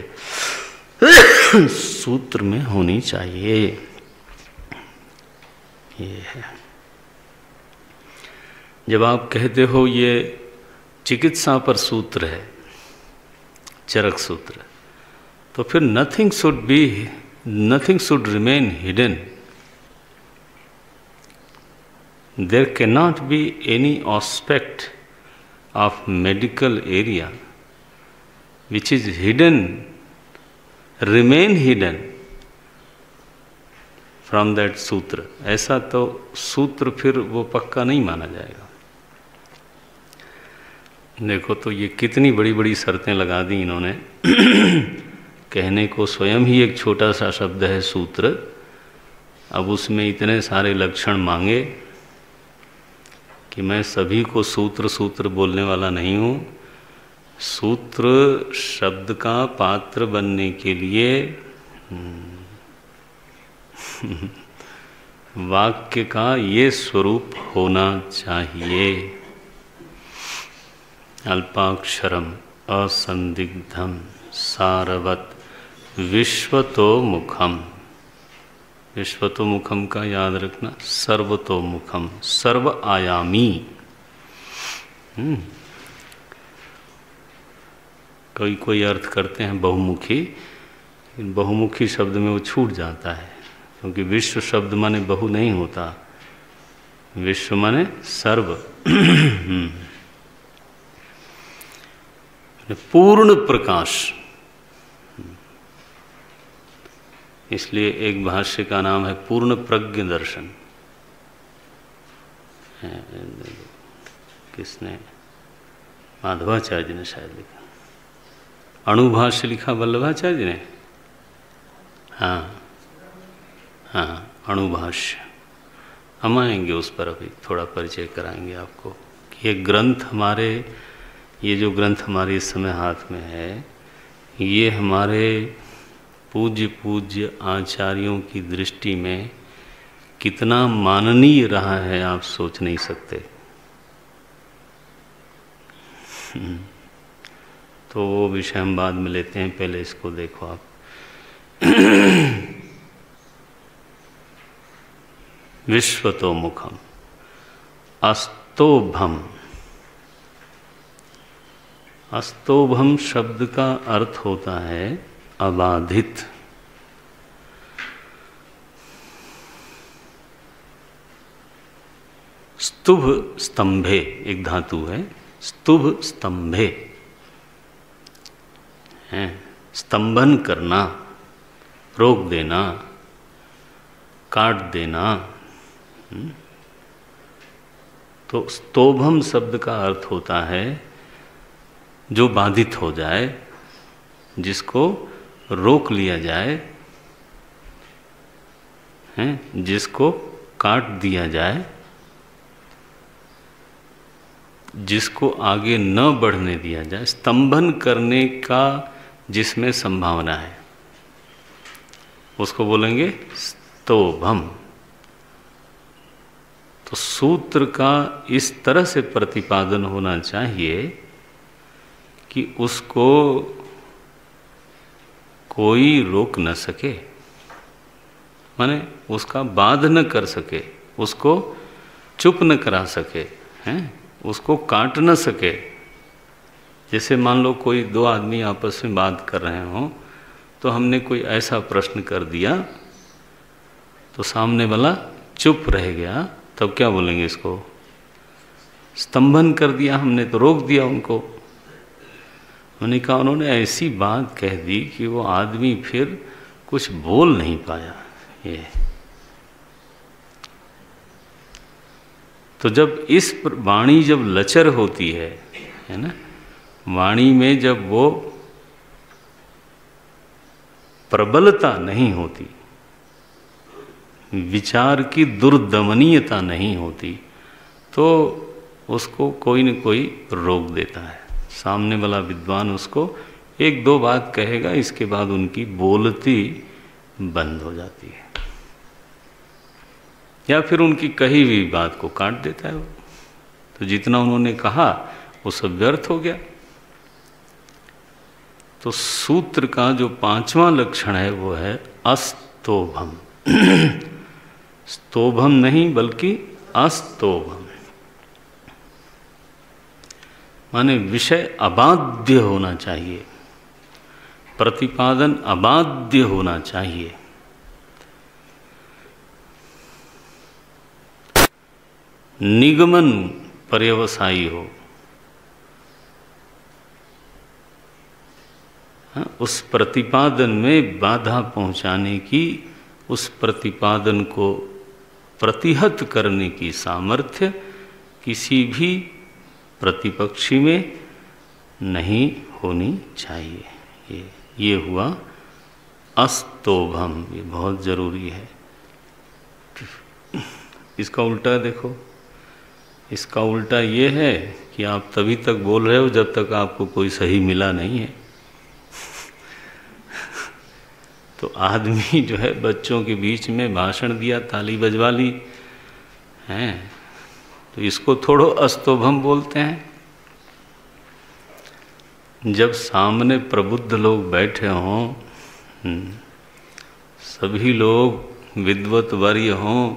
सूत्र में होनी चाहिए। ये है। जब आप कहते हो ये चिकित्सा पर सूत्र है, चरक सूत्र, तो फिर nothing should remain hidden. There cannot be any aspect of medical area which is hidden, remain hidden from that सूत्र। ऐसा तो सूत्र फिर वो पक्का नहीं माना जाएगा। देखो तो ये कितनी बड़ी बड़ी शर्तें लगा दी इन्होंने। कहने को स्वयं ही एक छोटा सा शब्द है सूत्र, अब उसमें इतने सारे लक्षण मांगे कि मैं सभी को सूत्र सूत्र बोलने वाला नहीं हूँ। सूत्र शब्द का पात्र बनने के लिए वाक्य का ये स्वरूप होना चाहिए। अल्पाक्षरम असंदिग्धम सारवत विश्वतोमुखम। विश्वतोमुखम का याद रखना, सर्वतोमुखम, सर्व आयामी। कोई अर्थ करते हैं बहुमुखी, लेकिन बहुमुखी शब्द में वो छूट जाता है, क्योंकि विश्व शब्द माने बहु नहीं होता, विश्व माने सर्व। पूर्ण प्रकाश। इसलिए एक भाष्य का नाम है पूर्ण प्रज्ञ दर्शन। किसने? माधवाचार्य जी ने शायद लिखा। अणुभाष्य लिखा वल्लभाचार्य जी ने। हाँ, अणुभाष्य। हम आएंगे उस पर, अभी थोड़ा परिचय कराएंगे आपको कि ये ग्रंथ हमारे, ये जो ग्रंथ हमारे इस समय हाथ में है, ये हमारे पूज्य आचार्यों की दृष्टि में कितना माननीय रहा है आप सोच नहीं सकते। तो वो विषय हम बाद में लेते हैं, पहले इसको देखो आप। विश्वतोमुखम अस्तोभम। अस्तोभम शब्द का अर्थ होता है अबाधित। स्तुभ स्तंभे एक धातु है, स्तुभ स्तंभे है, स्तंभन करना, रोक देना, काट देना। तो स्तोभम शब्द का अर्थ होता है जो बाधित हो जाए, जिसको रोक लिया जाए, हैं, जिसको काट दिया जाए, जिसको आगे न बढ़ने दिया जाए, स्तंभन करने का जिसमें संभावना है, उसको बोलेंगे स्तोभम। तो सूत्र का इस तरह से प्रतिपादन होना चाहिए कि उसको कोई रोक न सके, माने उसका बाध न कर सके, उसको चुप न करा सके, हैं, उसको काट न सके। जैसे मान लो कोई दो आदमी आपस में बात कर रहे हों, तो हमने कोई ऐसा प्रश्न कर दिया तो सामने वाला चुप रह गया, तब क्या बोलेंगे? इसको स्तंभन कर दिया हमने, तो रोक दिया उनको। मैंने कहा उन्होंने ऐसी बात कह दी कि वो आदमी फिर कुछ बोल नहीं पाया। ये तो जब इस वाणी जब लचर होती है ना, वाणी में जब वो प्रबलता नहीं होती, विचार की दुर्दमनीयता नहीं होती, तो उसको कोई न कोई रोक देता है। सामने वाला विद्वान उसको एक दो बात कहेगा, इसके बाद उनकी बोलती बंद हो जाती है, या फिर उनकी कही हुई बात को काट देता है वो। तो जितना उन्होंने कहा वो सब व्यर्थ हो गया। तो सूत्र का जो 5वां लक्षण है वो है अस्तोभम। स्तोभम नहीं बल्कि अस्तोभम, माने विषय अबाध्य होना चाहिए, प्रतिपादन अबाध्य होना चाहिए। निगमन पर्यवसायी हो, उस प्रतिपादन में बाधा पहुंचाने की, उस प्रतिपादन को प्रतिहत करने की सामर्थ्य किसी भी प्रतिपक्षी में नहीं होनी चाहिए। ये हुआ अस्तोभम, ये बहुत जरूरी है। इसका उल्टा देखो, इसका उल्टा ये है कि आप तभी तक बोल रहे हो जब तक आपको कोई सही मिला नहीं है। तो आदमी जो है बच्चों के बीच में भाषण दिया, ताली बजवा ली हैं, तो इसको थोड़ो अस्तोभम बोलते हैं। जब सामने प्रबुद्ध लोग बैठे हों, सभी लोग विद्वत वर्य हों,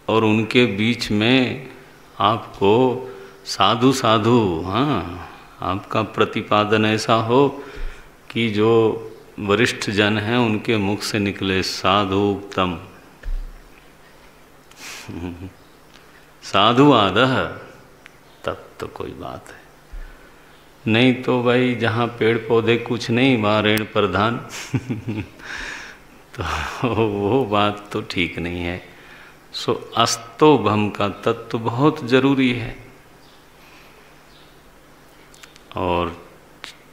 और उनके बीच में आपको साधु साधु, हाँ, आपका प्रतिपादन ऐसा हो कि जो वरिष्ठ जन हैं उनके मुख से निकले साधु उत्तम, साधु आदह, तब तो कोई बात है। नहीं तो भाई जहाँ पेड़ पौधे कुछ नहीं वहाँ ऋण प्रधान तो वो बात तो ठीक नहीं है। सो अस्तोभम का तत्व बहुत जरूरी है। और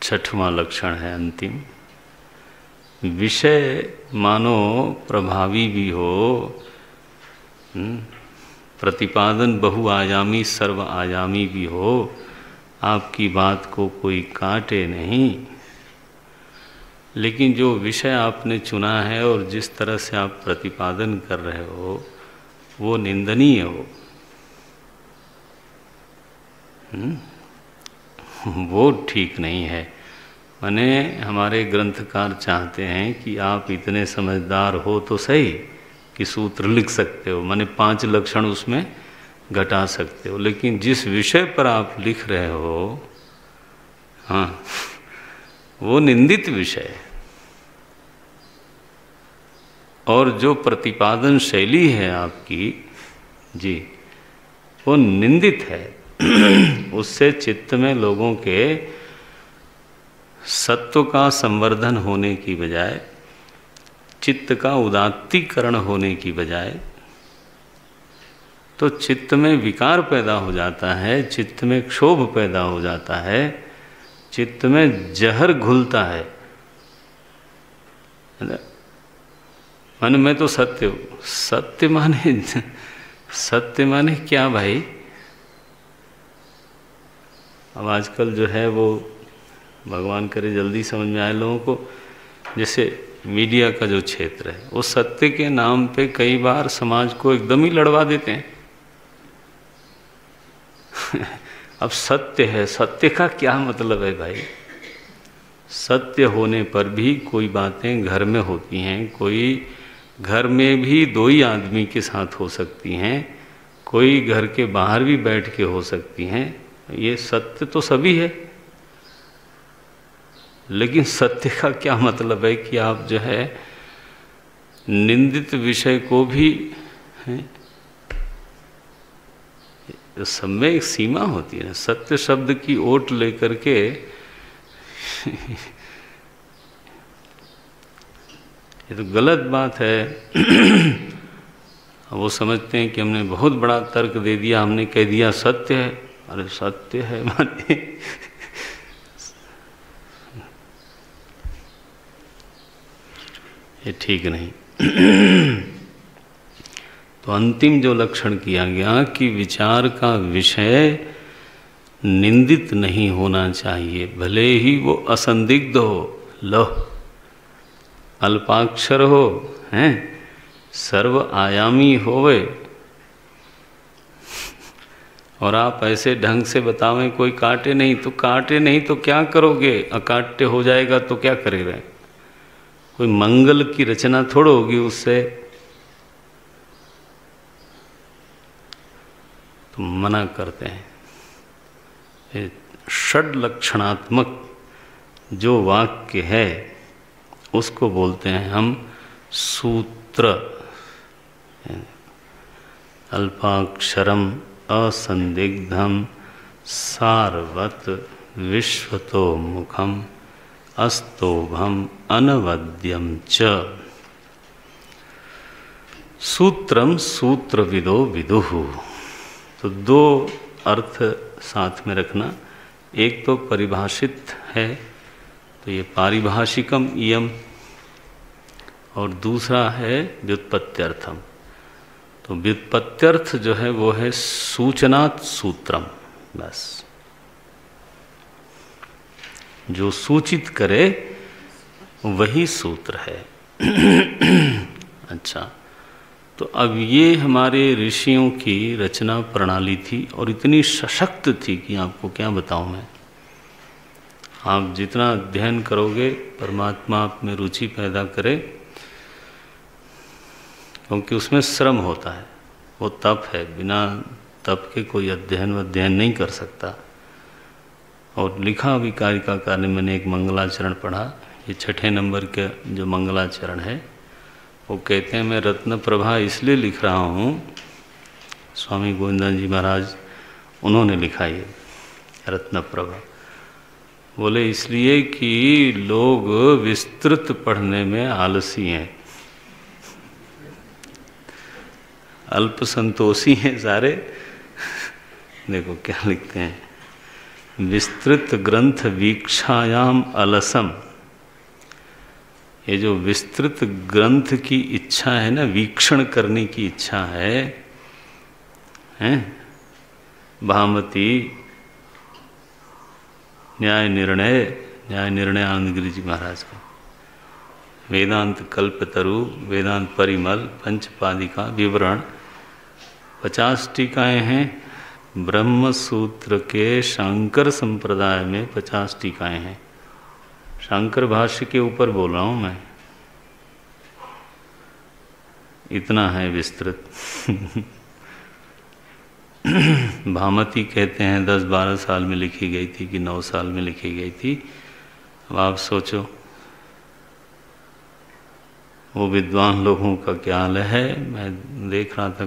6वां लक्षण है अंतिम, विषय मानो प्रभावी भी हो, प्रतिपादन बहुआयामी सर्वआयामी भी हो, आपकी बात को कोई काटे नहीं, लेकिन जो विषय आपने चुना है और जिस तरह से आप प्रतिपादन कर रहे हो वो निंदनीय हो, वो ठीक नहीं है। माने हमारे ग्रंथकार चाहते हैं कि आप इतने समझदार हो तो सही कि सूत्र लिख सकते हो, माने 5 लक्षण उसमें घटा सकते हो, लेकिन जिस विषय पर आप लिख रहे हो, हाँ, वो निंदित विषय है। और जो प्रतिपादन शैली है आपकी जी, वो निंदित है। उससे चित्त में लोगों के सत्व का संवर्धन होने की बजाय, चित्त का उदात्तीकरण होने की बजाय, तो चित्त में विकार पैदा हो जाता है, चित्त में क्षोभ पैदा हो जाता है, चित्त में जहर घुलता है। माने मैं तो सत्य हूँ, सत्य माने सत्य माने क्या भाई? अब आजकल जो है वो भगवान करे जल्दी समझ में आए लोगों को, जैसे मीडिया का जो क्षेत्र है वो सत्य के नाम पे कई बार समाज को एकदम ही लड़वा देते हैं। अब सत्य है, सत्य का क्या मतलब है भाई? सत्य होने पर भी कोई बातें घर में होती हैं, कोई घर में भी 2 ही आदमी के साथ हो सकती हैं, कोई घर के बाहर भी बैठ के हो सकती हैं। ये सत्य तो सभी है, लेकिन सत्य का क्या मतलब है कि आप जो है निंदित विषय को भी, सब में एक सीमा होती है। सत्य शब्द की ओट लेकर के ये तो गलत बात है। वो समझते हैं कि हमने बहुत बड़ा तर्क दे दिया, हमने कह दिया सत्य है। अरे सत्य है माने ये ठीक नहीं। तो अंतिम जो लक्षण किया गया कि विचार का विषय निंदित नहीं होना चाहिए, भले ही वो असंदिग्ध हो, लो अल्पाक्षर हो, हैं, सर्व आयामी होवे, और आप ऐसे ढंग से बतावें कोई काटे नहीं, तो काटे नहीं तो क्या करोगे? अकाट्य हो जाएगा तो क्या करेगा? कोई मंगल की रचना थोड़ा होगी उससे। तो मना करते हैं। षड लक्षणात्मक जो वाक्य है उसको बोलते हैं हम सूत्र। अल्पाक्षरम असंदिग्धम सारवत विश्वतो मुखम अस्तोभम अनवद्यम च। सूत्रम सूत्रविदो विदुः। तो दो अर्थ साथ में रखना। एक तो परिभाषित है, तो ये पारिभाषिकम इयम, और दूसरा है व्युत्पत्त्यर्थम। तो व्युत्पत्त्यर्थ जो है वो है सूचनात् सूत्रम, बस जो सूचित करे वही सूत्र है। अच्छा, तो अब ये हमारे ऋषियों की रचना प्रणाली थी और इतनी सशक्त थी कि आपको क्या बताऊं मैं। आप जितना अध्ययन करोगे परमात्मा आप में रुचि पैदा करे, क्योंकि उसमें श्रम होता है, वो तप है। बिना तप के कोई अध्ययन नहीं कर सकता। और लिखा भी कारिका ने, मैंने एक मंगलाचरण पढ़ा, ये 6ठे नंबर के जो मंगलाचरण है, वो कहते हैं मैं रत्न प्रभा इसलिए लिख रहा हूँ, स्वामी गोविंदानंद जी महाराज उन्होंने लिखा ये रत्न प्रभा। बोले इसलिए कि लोग विस्तृत पढ़ने में आलसी हैं, अल्प संतोषी हैं सारे। देखो क्या लिखते हैं, विस्तृत ग्रंथ वीक्षायाम अलसम। ये जो विस्तृत ग्रंथ की इच्छा है ना, वीक्षण करने की इच्छा है, हैं? भामती न्याय निर्णय आनंद गिरि जी महाराज का, वेदांत कल्पतरु, वेदांत परिमल, पंचपादिका विवरण, 50 टीकाएँ हैं। ब्रह्म सूत्र के शांकर संप्रदाय में 50 टीकाएँ हैं। शांकर भाष्य के ऊपर बोल रहा हूँ मैं, इतना है विस्तृत। भामती कहते हैं 10-12 साल में लिखी गई थी कि 9 साल में लिखी गई थी। अब आप सोचो वो विद्वान लोगों का क्या हाल है। मैं देख रहा था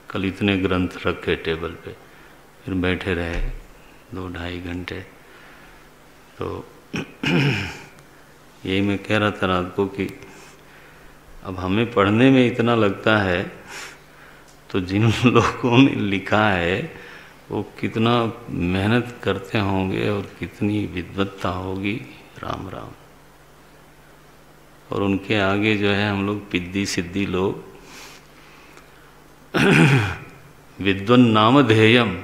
कल इतने ग्रंथ रखे टेबल पे, फिर बैठे रहे 2-2.5 घंटे। तो यही मैं कह रहा था रात को कि अब हमें पढ़ने में इतना लगता है, तो जिन लोगों ने लिखा है वो कितना मेहनत करते होंगे और कितनी विद्वत्ता होगी। राम राम। और उनके आगे जो है हम लोग पिद्दी सिद्धि लोग। विद्वन नामधेयम,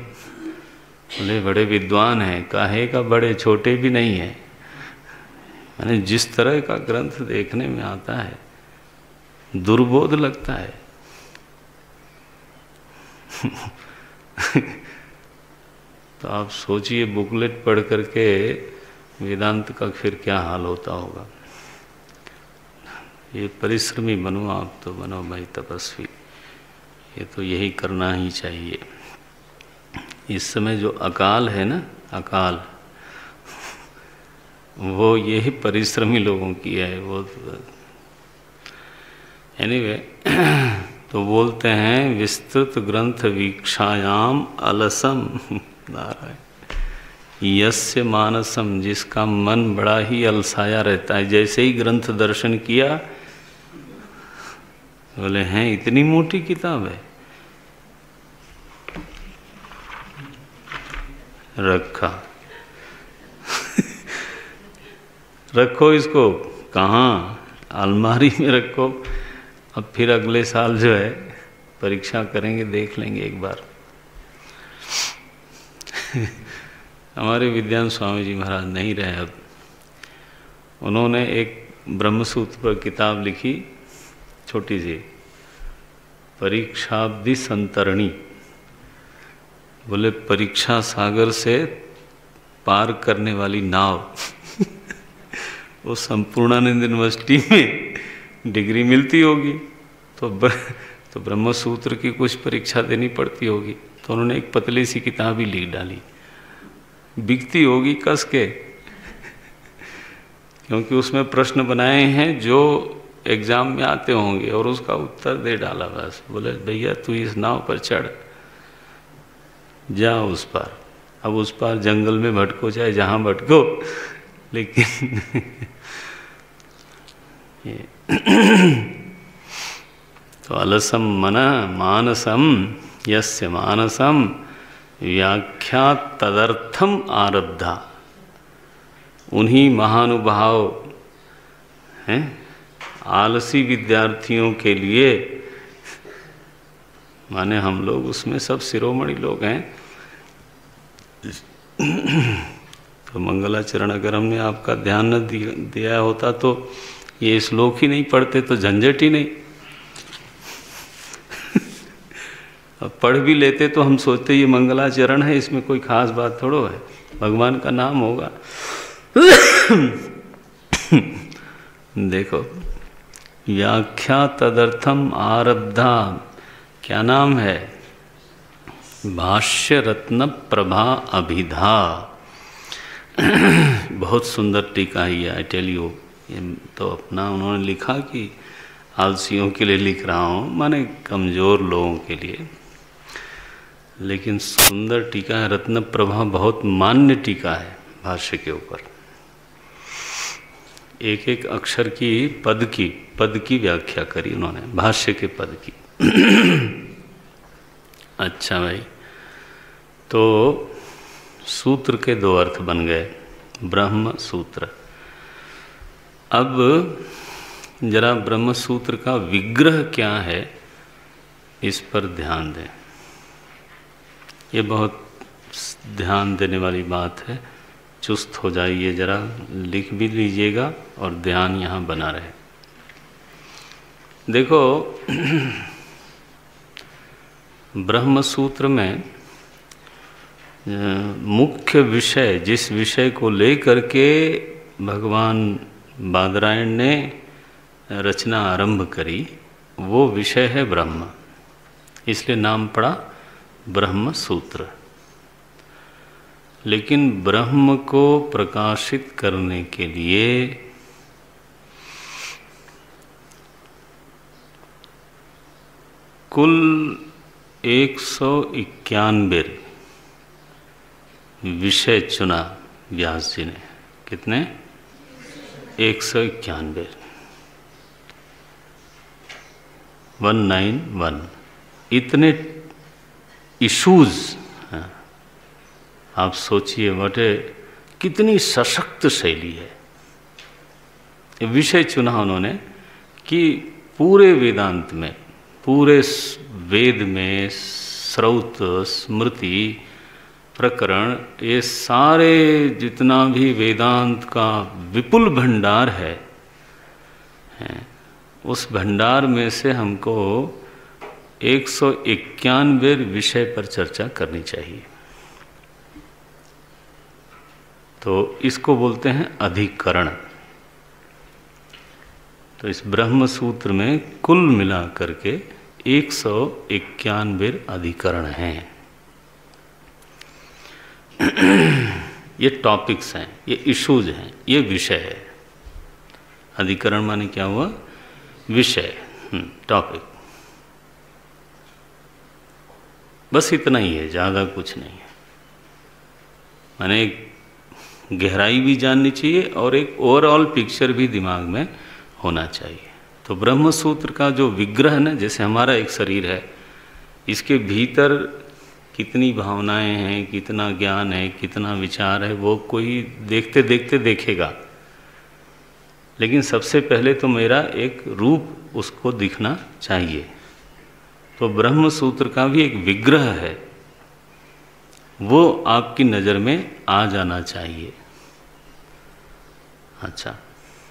बोले बड़े विद्वान हैं, काहे का बड़े छोटे भी नहीं है। मैंने जिस तरह का ग्रंथ देखने में आता है दुर्बोध लगता है। तो आप सोचिए बुकलेट पढ़ करके वेदांत का फिर क्या हाल होता होगा। ये परिश्रमी बनो आप, तो बनो भाई तपस्वी, ये तो यही करना ही चाहिए। इस समय जो अकाल है ना, अकाल, वो यही परिश्रमी लोगों की है। वो एनीवे तो बोलते हैं विस्तृत ग्रंथ वीक्षायाम अलसम नारायण यस्य मानसम, जिसका मन बड़ा ही अलसाया रहता है। जैसे ही ग्रंथ दर्शन किया बोले हैं इतनी मोटी किताब है, रखा। रखो इसको, कहाँ, अलमारी में रखो। अब फिर अगले साल जो है परीक्षा करेंगे, देख लेंगे एक बार। हमारे विद्यान स्वामी जी महाराज नहीं रहे अब। उन्होंने एक ब्रह्मसूत्र पर किताब लिखी, छोटी सी, परीक्षाब्दि संतरणी, बोले परीक्षा सागर से पार करने वाली नाव। वो संपूर्णानंद यूनिवर्सिटी में डिग्री मिलती होगी तो ब्रह्म सूत्र की कुछ परीक्षा देनी पड़ती होगी, तो उन्होंने एक पतली सी किताब ही लिख डाली, बिकती होगी कस के, क्योंकि उसमें प्रश्न बनाए हैं जो एग्जाम में आते होंगे और उसका उत्तर दे डाला बस। बोले भैया तू इस नाव पर चढ़, जा उस पार। अब उस पार जंगल में भटको चाहे जहाँ भटको, लेकिन तो अलसम मना मानसम यस्य मानसम व्याख्या तदर्थम आरब्धा। उन्हीं महानुभाव हैं आलसी विद्यार्थियों के लिए, माने हम लोग उसमें सब शिरोमणि लोग हैं। तो मंगलाचरण अगर हमने आपका ध्यान न दिया होता तो ये श्लोक ही नहीं पढ़ते, तो झंझट ही नहीं। अब पढ़ भी लेते तो हम सोचते ये मंगलाचरण है, इसमें कोई खास बात थोड़ो है, भगवान का नाम होगा। देखो, व्याख्या तदर्थम आरब्धा, क्या नाम है? भाष्य रत्न प्रभा अभिधा। बहुत सुंदर टीका है ये, आई टेल यू। ये तो अपना उन्होंने लिखा कि आलसियों के लिए लिख रहा हूँ, माने कमज़ोर लोगों के लिए, लेकिन सुंदर टीका है। रत्न प्रभा बहुत मान्य टीका है भाष्य के ऊपर। एक एक अक्षर की पद की व्याख्या करी उन्होंने, भाष्य के पद की। अच्छा भाई, तो सूत्र के दो अर्थ बन गए, ब्रह्म सूत्र। अब जरा ब्रह्म सूत्र का विग्रह क्या है इस पर ध्यान दें। ये बहुत ध्यान देने वाली बात है, चुस्त हो जाइए, जरा लिख भी लीजिएगा और ध्यान यहाँ बना रहे। देखो, ब्रह्म सूत्र में मुख्य विषय, जिस विषय को लेकर के भगवान बादरायण ने रचना आरंभ करी, वो विषय है ब्रह्म। इसलिए नाम पड़ा ब्रह्म सूत्र। लेकिन ब्रह्म को प्रकाशित करने के लिए कुल 191 विषय चुना व्यास जी ने। कितने? 191, 191 इतने इशूज। आप सोचिए बटे कितनी सशक्त शैली है। विषय चुना उन्होंने कि पूरे वेदांत में, पूरे वेद में श्रौत, स्मृति, प्रकरण, ये सारे जितना भी वेदांत का विपुल भंडार है, उस भंडार में से हमको 191 विषय पर चर्चा करनी चाहिए। तो इसको बोलते हैं अधिकरण। तो इस ब्रह्म सूत्र में कुल मिला करके 191 अधिकरण हैं। ये टॉपिक्स हैं, ये इश्यूज हैं, ये विषय है। अधिकरण माने क्या हुआ? विषय, टॉपिक। बस इतना ही है, ज़्यादा कुछ नहीं है। माने गहराई भी जाननी चाहिए और एक ओवरऑल पिक्चर भी दिमाग में होना चाहिए। तो ब्रह्म सूत्र का जो विग्रह ना, जैसे हमारा एक शरीर है, इसके भीतर कितनी भावनाएं हैं, कितना ज्ञान है, कितना विचार है, वो कोई देखते देखते देखेगा। लेकिन सबसे पहले तो मेरा एक रूप उसको दिखना चाहिए। तो ब्रह्म सूत्र का भी एक विग्रह है, वो आपकी नज़र में आ जाना चाहिए। अच्छा,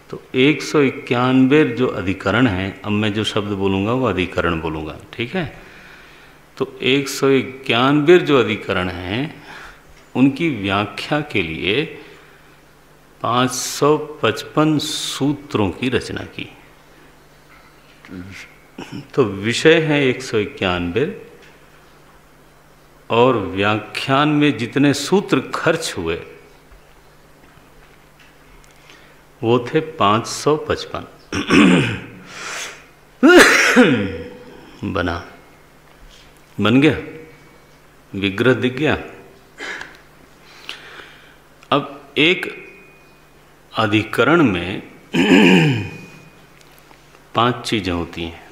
तो 191 जो अधिकरण हैं, अब मैं जो शब्द बोलूँगा वो अधिकरण बोलूँगा, ठीक है। तो 191 जो अधिकरण हैं उनकी व्याख्या के लिए 555 सूत्रों की रचना की। तो विषय है 191 और व्याख्यान में जितने सूत्र खर्च हुए वो थे 555। बन गया, विग्रह दिख गया। अब एक अधिकरण में 5 चीज़ें होती हैं।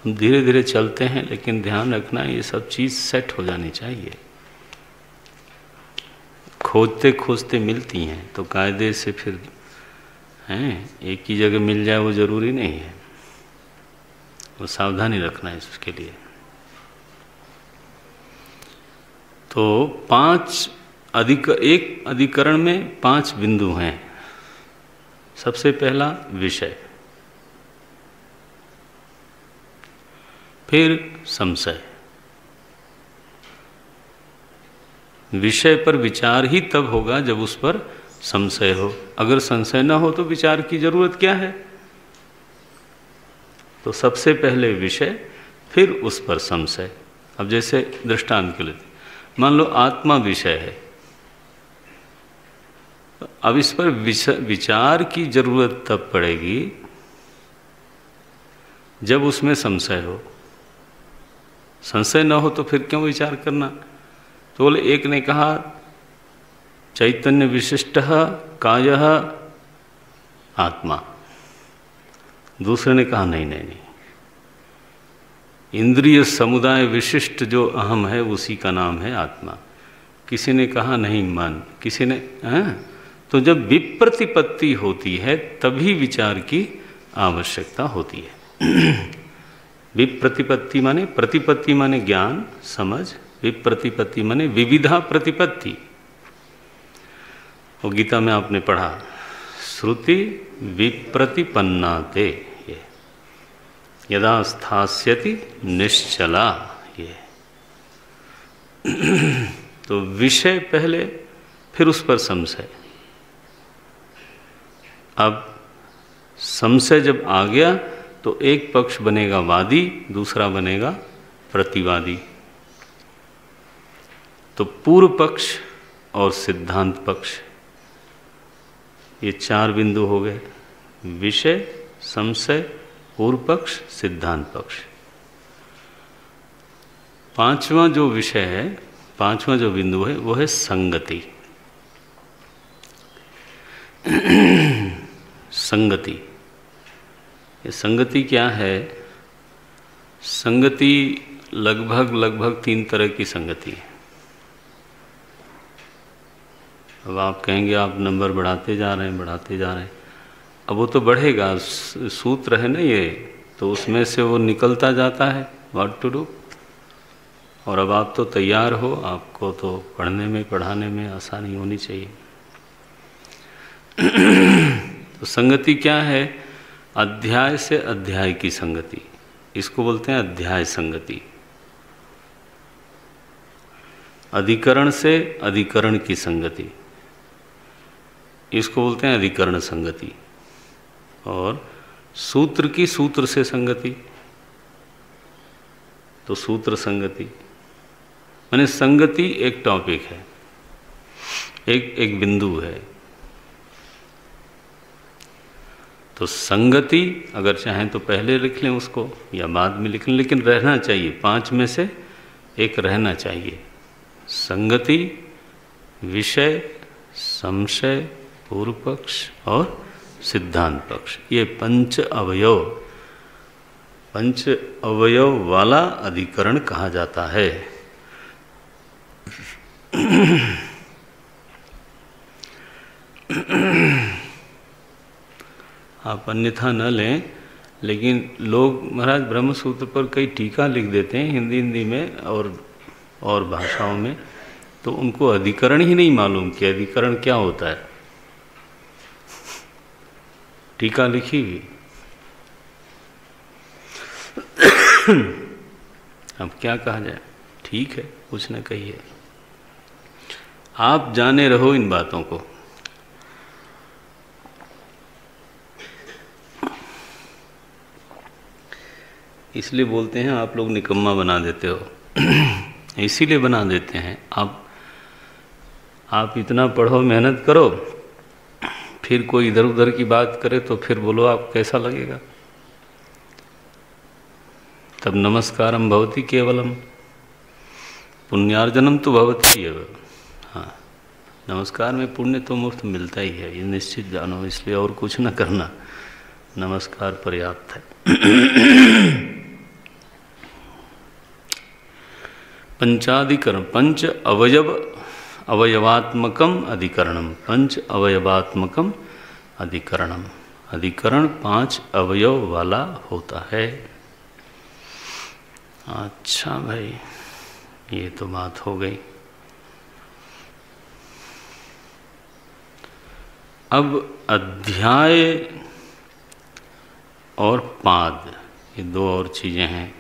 हम धीरे धीरे चलते हैं, लेकिन ध्यान रखना ये सब चीज़ सेट हो जानी चाहिए। खोजते खोजते मिलती हैं तो कायदे से फिर हैं एक ही जगह मिल जाए वो ज़रूरी नहीं है, वो सावधानी रखना है इसके लिए। तो एक अधिकरण में 5 बिंदु हैं। सबसे पहला विषय, फिर संशय। विषय पर विचार ही तब होगा जब उस पर संशय हो। अगर संशय न हो तो विचार की जरूरत क्या है। तो सबसे पहले विषय, फिर उस पर संशय। अब जैसे दृष्टांत के लिए मान लो आत्मा विषय है, अब इस पर विचार की जरूरत तब पड़ेगी जब उसमें संशय हो। संशय न हो तो फिर क्यों विचार करना। तो बोले, एक ने कहा चैतन्य विशिष्ट कायः आत्मा, दूसरे ने कहा नहीं नहीं नहीं, इंद्रिय समुदाय विशिष्ट जो अहम है उसी का नाम है आत्मा। किसी ने कहा नहीं मन, किसी ने तो जब विप्रतिपत्ति होती है तभी विचार की आवश्यकता होती है। विप्रतिपत्ति माने, प्रतिपत्ति माने ज्ञान समझ, विप्रतिपत्ति माने विविधा प्रतिपत्ति। और गीता में आपने पढ़ा श्रुति विप्रतिपन्नाते, ये यदा स्थास्यति निश्चला, ये तो विषय पहले, फिर उस पर संशय। अब संशय जब आ गया तो एक पक्ष बनेगा वादी, दूसरा बनेगा प्रतिवादी। तो पूर्व पक्ष और सिद्धांत पक्ष, ये 4 बिंदु हो गए। विषय, संशय, पूर्व पक्ष, सिद्धांत पक्ष। 5वां जो विषय है, 5वां जो बिंदु है वो है संगति। संगति, ये संगति क्या है। संगति लगभग 3 तरह की संगति है। अब आप कहेंगे आप नंबर बढ़ाते जा रहे हैं। अब वो तो बढ़ेगा, सूत्र है ना ये, तो उसमें से वो निकलता जाता है व्हाट टू डू। और अब आप तो तैयार हो, आपको तो पढ़ने में पढ़ाने में आसानी होनी चाहिए। तो संगति क्या है। अध्याय से अध्याय की संगति, इसको बोलते हैं अध्याय संगति। अधिकरण से अधिकरण की संगति, इसको बोलते हैं अधिकरण संगति। और सूत्र की सूत्र से संगति, तो सूत्र संगति। माने संगति एक टॉपिक है, एक बिंदु है। तो संगति अगर चाहें तो पहले लिख लें उसको या बाद में लिख लें, लेकिन रहना चाहिए, 5 में से एक रहना चाहिए। संगति, विषय, संशय, पूर्व पक्ष और सिद्धांत पक्ष, ये 5 अवयव वाला अधिकरण कहा जाता है। आप अन्यथा न लें, लेकिन लोग महाराज ब्रह्मसूत्र पर कई टीका लिख देते हैं हिंदी में और भाषाओं में, तो उनको अधिकरण ही नहीं मालूम कि अधिकरण क्या होता है। टीका लिखी हुई। अब क्या कहा जाए, ठीक है, कुछ न कहिए, आप जाने रहो इन बातों को। इसलिए बोलते हैं आप लोग निकम्मा बना देते हो। इसीलिए बना देते हैं, आप इतना पढ़ो, मेहनत करो, फिर कोई इधर उधर की बात करे तो फिर बोलो आप कैसा लगेगा। तब नमस्कारम भवति केवलम, पुण्यार्जनम तो भवति एव। हाँ, नमस्कार में पुण्य तो मुफ्त मिलता ही है, ये निश्चित जानो, इसलिए और कुछ न करना, नमस्कार पर्याप्त है। पंचाधिकरण, पंच अवयवात्मकम अधिकरणम, पंच अवयवात्मकम अधिकरणम, अधिकरण 5 अवयव वाला होता है। अच्छा भाई, ये तो बात हो गई। अब अध्याय और पाद, ये 2 और चीजें हैं।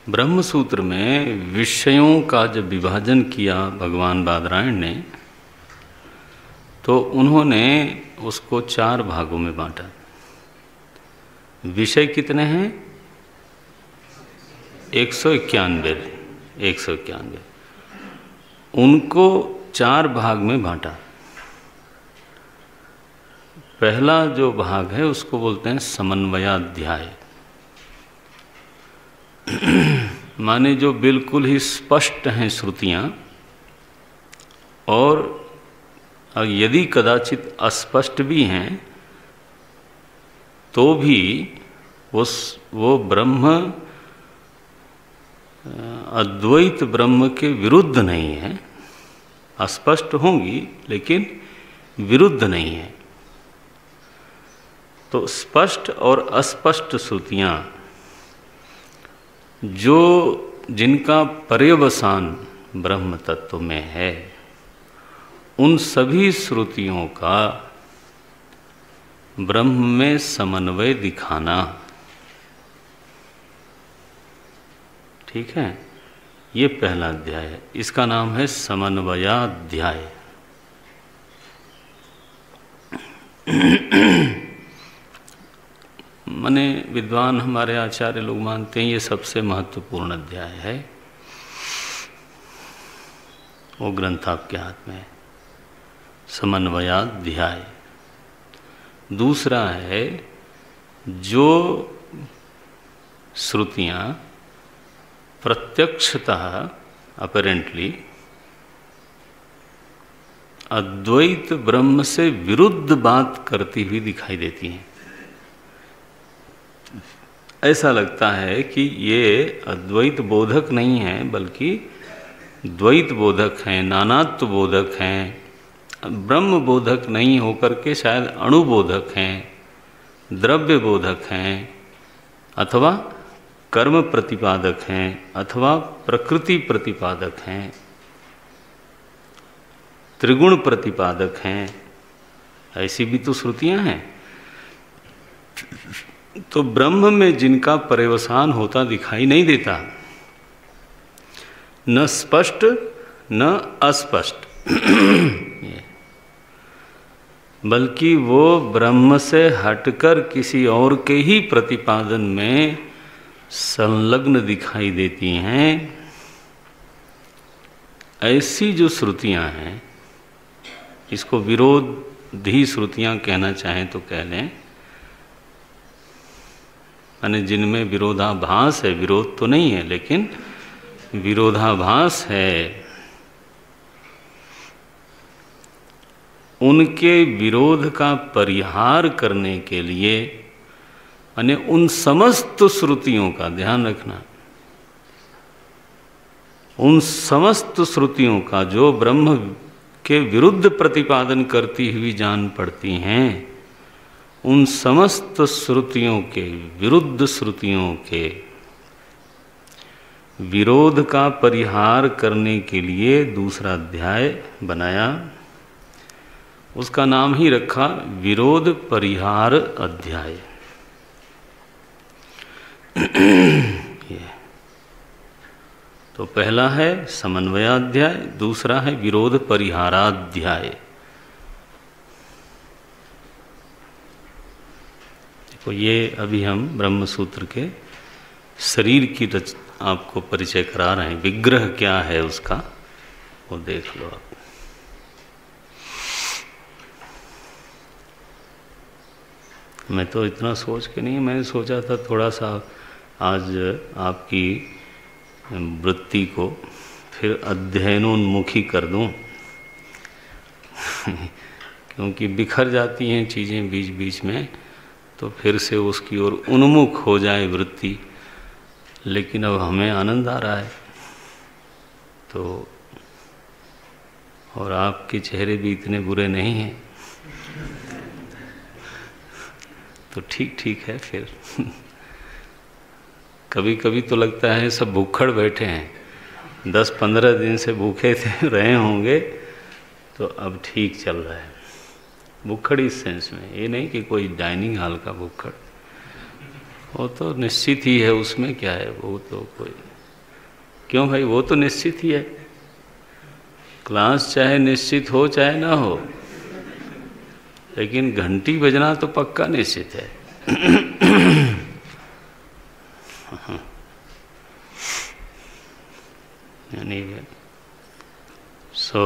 ब्रह्म सूत्र में विषयों का जब विभाजन किया भगवान बादरायण ने, तो उन्होंने उसको 4 भागों में बांटा। विषय कितने हैं? 191। उनको 4 भाग में बांटा। पहला जो भाग है उसको बोलते हैं समन्वयाध्याय, माने जो बिल्कुल ही स्पष्ट हैं श्रुतियाँ, और यदि कदाचित अस्पष्ट भी हैं तो भी वो ब्रह्म अद्वैत ब्रह्म के विरुद्ध नहीं है। अस्पष्ट होंगी लेकिन विरुद्ध नहीं है। तो स्पष्ट और अस्पष्ट श्रुतियाँ जो जिनका पर्यवसान ब्रह्म तत्व में है, उन सभी श्रुतियों का ब्रह्म में समन्वय दिखाना, ठीक है, ये पहला अध्याय है। इसका नाम है समन्वयाध्याय। माने विद्वान हमारे आचार्य लोग मानते हैं ये सबसे महत्वपूर्ण अध्याय है। वो ग्रंथ आपके हाथ में है, समन्वयाध्याय। दूसरा है जो श्रुतियाँ प्रत्यक्षतः अपरेंटली अद्वैत ब्रह्म से विरुद्ध बात करती हुई दिखाई देती हैं। ऐसा लगता है कि ये अद्वैत बोधक नहीं है, बल्कि द्वैत बोधक हैं, नानात्व बोधक हैं, ब्रह्म बोधक नहीं होकर के शायद अणुबोधक हैं, द्रव्य बोधक हैं, अथवा कर्म प्रतिपादक हैं, अथवा प्रकृति प्रतिपादक हैं, त्रिगुण प्रतिपादक हैं। ऐसी भी तो श्रुतियां हैं। तो ब्रह्म में जिनका पर्यवसान होता दिखाई नहीं देता, न स्पष्ट न अस्पष्ट, बल्कि वो ब्रह्म से हटकर किसी और के ही प्रतिपादन में संलग्न दिखाई देती हैं, ऐसी जो श्रुतियां हैं, इसको विरोधी श्रुतियां कहना चाहें तो कह लें, यानी जिनमें विरोधाभास है, विरोध तो नहीं है लेकिन विरोधाभास है, उनके विरोध का परिहार करने के लिए, यानी उन समस्त श्रुतियों का ध्यान रखना, उन समस्त श्रुतियों का जो ब्रह्म के विरुद्ध प्रतिपादन करती हुई जान पड़ती हैं, उन समस्त श्रुतियों के विरुद्ध श्रुतियों के विरोध का परिहार करने के लिए दूसरा अध्याय बनाया। उसका नाम ही रखा विरोध परिहार अध्याय। ये तो पहला है समन्वयाध्याय, दूसरा है विरोध परिहाराध्याय। देखो ये अभी हम ब्रह्म सूत्र के शरीर की आपको परिचय करा रहे हैं। विग्रह क्या है उसका वो देख लो आप। मैं तो इतना सोच के नहीं, मैंने सोचा था थोड़ा सा आज आपकी वृत्ति को फिर अध्ययनोन्मुखी कर दूं क्योंकि बिखर जाती हैं चीज़ें बीच बीच में, तो फिर से उसकी ओर उन्मुख हो जाए वृत्ति। लेकिन अब हमें आनंद आ रहा है तो, और आपके चेहरे भी इतने बुरे नहीं हैं तो ठीक ठीक है फिर कभी कभी तो लगता है सब भूखड़ बैठे हैं, 10-15 दिन से भूखे थे रहे होंगे तो अब ठीक चल रहा है। भूखड़ इस सेंस में, ये नहीं कि कोई डाइनिंग हॉल का भूखड़, वो तो निश्चित ही है, उसमें क्या है, वो तो कोई क्यों भाई, वो तो निश्चित ही है। क्लास चाहे निश्चित हो चाहे ना हो, लेकिन घंटी बजना तो पक्का निश्चित है। सो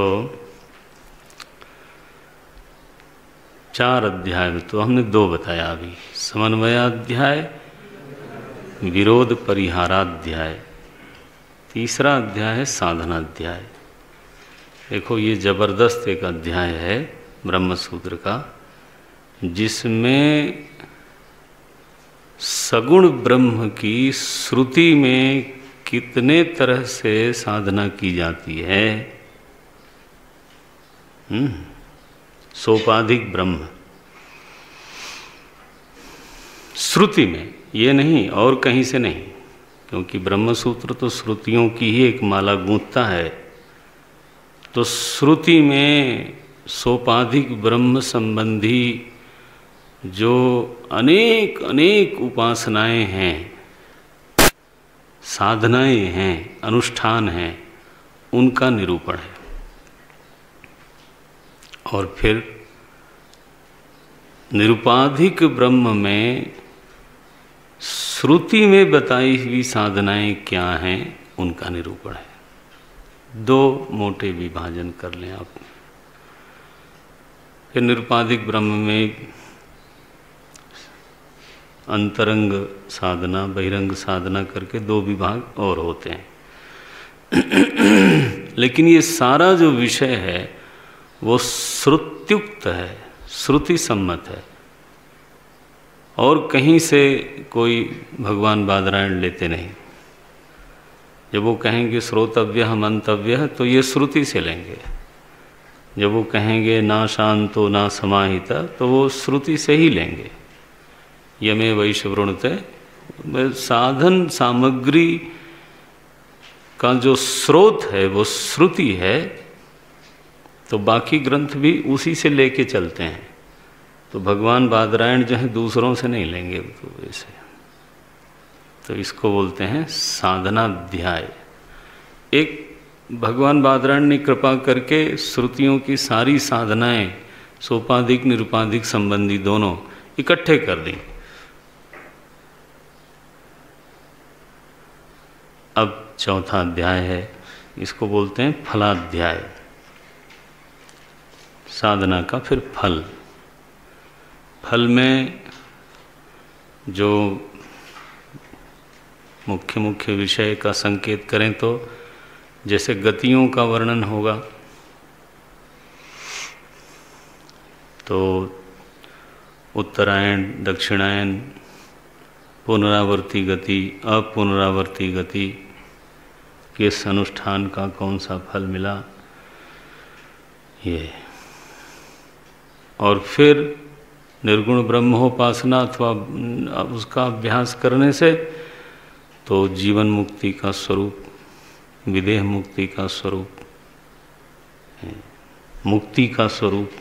4 अध्याय में तो हमने 2 बताया अभी, समन्वयाध्याय, विरोध परिहाराध्याय। तीसरा अध्याय है साधनाध्याय। देखो ये जबरदस्त एक अध्याय है ब्रह्म सूत्र का, जिसमें सगुण ब्रह्म की श्रुति में कितने तरह से साधना की जाती है। सोपाधिक ब्रह्म श्रुति में, ये नहीं और कहीं से नहीं, क्योंकि ब्रह्म सूत्र तो श्रुतियों की ही एक माला गूंथता है। तो श्रुति में सोपाधिक ब्रह्म संबंधी जो अनेक अनेक उपासनाएं हैं, साधनाएं हैं, अनुष्ठान हैं, उनका निरूपण है। और फिर निरुपाधिक ब्रह्म में श्रुति में बताई हुई साधनाएं क्या हैं, उनका निरूपण है। 2 मोटे विभाजन कर लें आप। फिर निरुपाधिक ब्रह्म में अंतरंग साधना, बहिरंग साधना करके 2 विभाग और होते हैं। लेकिन ये सारा जो विषय है वो श्रुत्युक्त है, श्रुति सम्मत है, और कहीं से कोई भगवान बादरायण लेते नहीं। जब वो कहेंगे श्रोतव्य मंतव्य, तो ये श्रुति से लेंगे। जब वो कहेंगे ना शांतो ना समाहिता, तो वो श्रुति से ही लेंगे। यमे वैश्ववृणते, साधन सामग्री का जो स्रोत है वो श्रुति है, तो बाकी ग्रंथ भी उसी से लेके चलते हैं। तो भगवान बादरायण जो है दूसरों से नहीं लेंगे तो वैसे, तो इसको बोलते हैं साधनाध्याय। एक भगवान बादरायण ने कृपा करके श्रुतियों की सारी साधनाएं सोपाधिक निरुपाधिक संबंधी दोनों इकट्ठे कर दी। अब चौथा अध्याय है, इसको बोलते हैं फलाध्याय। साधना का फिर फल, फल में जो मुख्य मुख्य विषय का संकेत करें तो जैसे गतियों का वर्णन होगा, तो उत्तरायण, दक्षिणायन, पुनरावर्ती गति, अपुनरावर्ती गति, किस अनुष्ठान का कौन सा फल मिला, ये। और फिर निर्गुण ब्रह्मोपासना अथवा उसका अभ्यास करने से तो जीवन मुक्ति का स्वरूप, विदेह मुक्ति का स्वरूप, मुक्ति का स्वरूप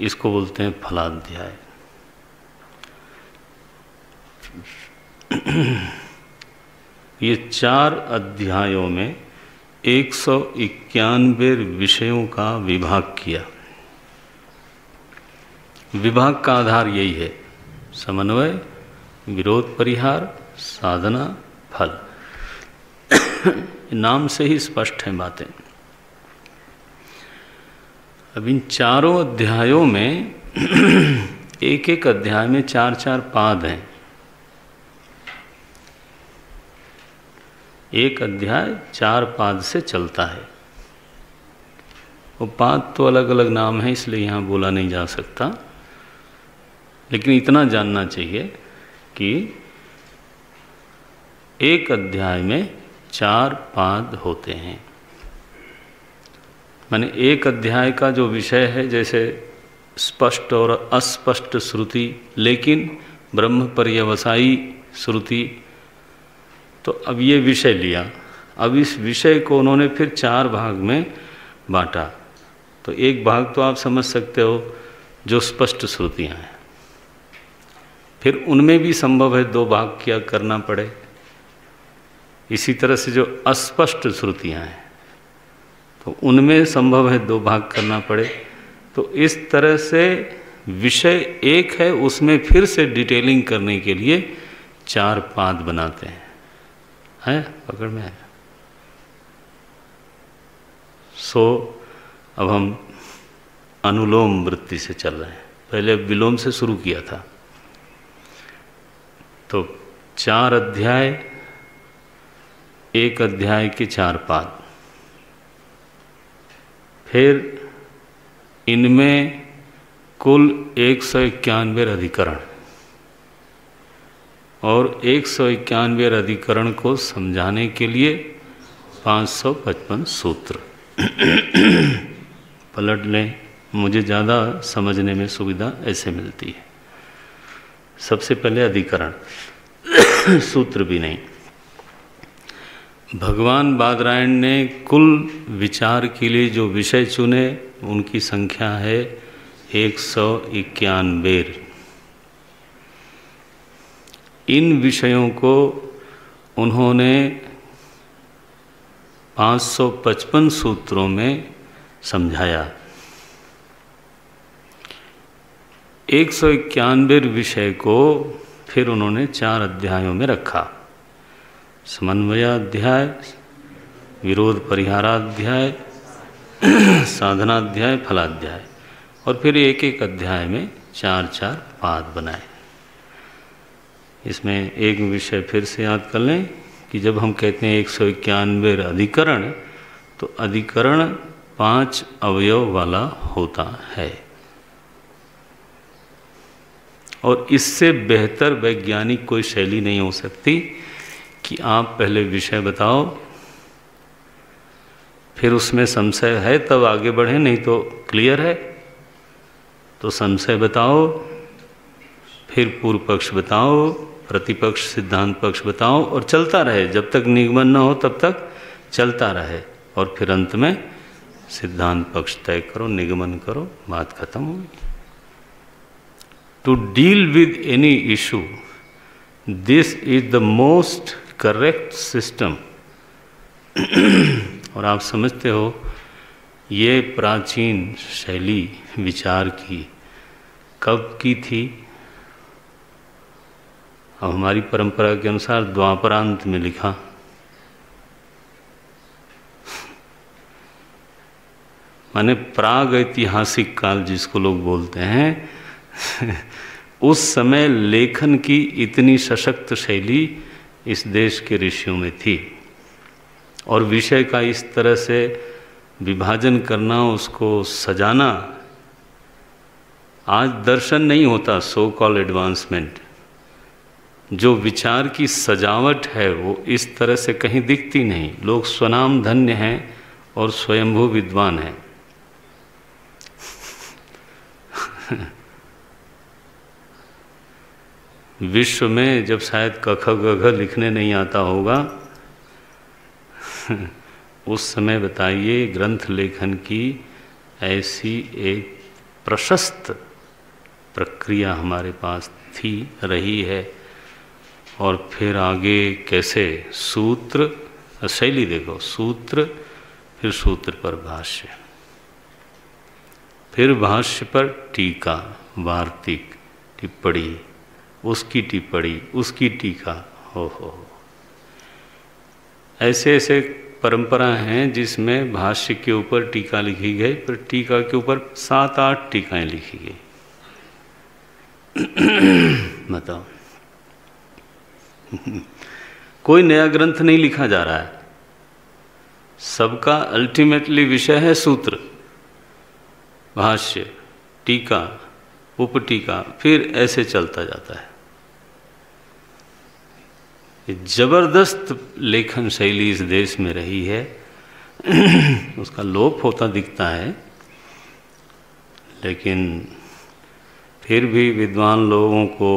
इसको बोलते हैं फलाध्याय। ये 4 अध्यायों में 191 विषयों का विभाग किया। विभाग का आधार यही है, समन्वय, विरोध परिहार, साधना, फल। नाम से ही स्पष्ट हैं बातें। अब इन चारों अध्यायों में एक एक अध्याय में 4-4 पाद हैं। एक अध्याय 4 पाद से चलता है। वो पाद तो अलग अलग नाम है, इसलिए यहाँ बोला नहीं जा सकता, लेकिन इतना जानना चाहिए कि एक अध्याय में 4 पाद होते हैं। माने एक अध्याय का जो विषय है, जैसे स्पष्ट और अस्पष्ट श्रुति, लेकिन ब्रह्म पर्यवसायी श्रुति, तो अब ये विषय लिया। अब इस विषय को उन्होंने फिर 4 भाग में बांटा। तो एक भाग तो आप समझ सकते हो जो स्पष्ट श्रुतियाँ हैं, फिर उनमें भी संभव है 2 भाग किया करना पड़े। इसी तरह से जो अस्पष्ट श्रुतियाँ हैं तो उनमें संभव है 2 भाग करना पड़े। तो इस तरह से विषय एक है, उसमें फिर से डिटेलिंग करने के लिए 4 पाद बनाते हैं। है पकड़ में है? अब हम अनुलोम वृत्ति से चल रहे हैं। पहले विलोम से शुरू किया था। तो 4 अध्याय, एक अध्याय के 4 पाद, फिर इनमें कुल 191 अधिकरण, और 191 अधिकरण को समझाने के लिए 555 सूत्र। पलट लें, मुझे ज़्यादा समझने में सुविधा ऐसे मिलती है। सबसे पहले अधिकरण, सूत्र भी नहीं। भगवान बादरायण ने कुल विचार के लिए जो विषय चुने उनकी संख्या है 191। इन विषयों को उन्होंने 555 सूत्रों में समझाया। 191 विषय को फिर उन्होंने 4 अध्यायों में रखा। समन्वयाध्याय, विरोध परिहाराध्याय, साधनाध्याय, फलाध्याय, और फिर एक एक अध्याय में 4-4 पाद बनाए। इसमें एक विषय फिर से याद कर लें कि जब हम कहते हैं 191 अधिकरण, तो अधिकरण 5 अवयव वाला होता है, और इससे बेहतर वैज्ञानिक कोई शैली नहीं हो सकती कि आप पहले विषय बताओ, फिर उसमें संशय है तब आगे बढ़े, नहीं तो क्लियर है तो संशय बताओ, फिर पूर्व पक्ष बताओ, प्रतिपक्ष सिद्धांत पक्ष बताओ, और चलता रहे जब तक निगमन न हो तब तक चलता रहे, और फिर अंत में सिद्धांत पक्ष तय करो, निगमन करो, बात खत्म होगी। To deal with any issue, this is the most correct system. और आप समझते हो ये प्राचीन शैली विचार की कब की थी? अब हमारी परंपरा के अनुसार द्वापरांत में लिखा। माने प्राग ऐतिहासिक काल जिसको लोग बोलते हैं उस समय लेखन की इतनी सशक्त शैली इस देश के ऋषियों में थी, और विषय का इस तरह से विभाजन करना, उसको सजाना, आज दर्शन नहीं होता, सो कॉल एडवांसमेंट। जो विचार की सजावट है वो इस तरह से कहीं दिखती नहीं। लोग स्वनाम धन्य हैं और स्वयंभू विद्वान हैं। विश्व में जब शायद क ख ग घ लिखने नहीं आता होगा उस समय बताइए ग्रंथ लेखन की ऐसी एक प्रशस्त प्रक्रिया हमारे पास थी, रही है। और फिर आगे कैसे सूत्र, शैली देखो, सूत्र, फिर सूत्र पर भाष्य, फिर भाष्य पर टीका, वार्तिक, टिप्पणी, उसकी टिप्पणी, उसकी टीका, हो। ऐसे ऐसे परंपरा हैं जिसमें भाष्य के ऊपर टीका लिखी गई, फिर टीका के ऊपर 7-8 टीकाएं लिखी गई। बताओ, कोई नया ग्रंथ नहीं लिखा जा रहा है, सबका अल्टीमेटली विषय है सूत्र, भाष्य, टीका, उपटीका, फिर ऐसे चलता जाता है। जबरदस्त लेखन शैली इस देश में रही है, उसका लोप होता दिखता है, लेकिन फिर भी विद्वान लोगों को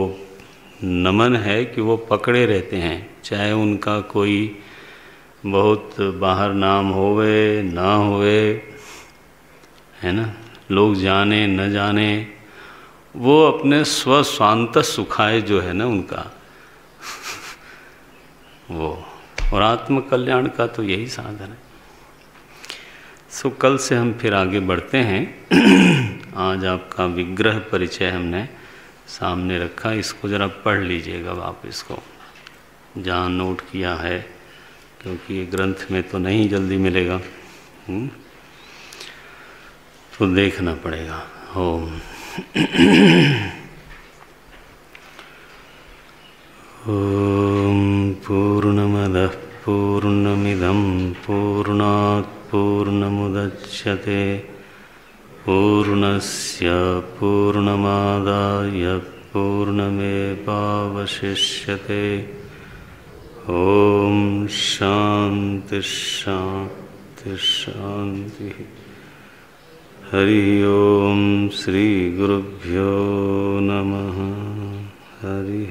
नमन है कि वो पकड़े रहते हैं, चाहे उनका कोई बहुत बाहर नाम होवे ना होवे, है ना, लोग जाने न जाने, वो अपने स्वस्वांत सुखाए जो है ना उनका वो, और आत्म कल्याण का तो यही साधन है। सो कल से हम फिर आगे बढ़ते हैं। आज आपका विग्रह परिचय हमने सामने रखा, इसको ज़रा पढ़ लीजिएगा वापस को, जहाँ नोट किया है, क्योंकि ये ग्रंथ में तो नहीं जल्दी मिलेगा, तो देखना पड़ेगा। ओम ओम पूर्णमदः पूर्णमिदं पूर्णात् पूर्णमुदच्यते पूर्णस्य पूर्णमादाय पूर्णमेवावशिष्यते। ओम शांति शांति शांति। हरि ओम श्री गुरुभ्यो नमः। हरि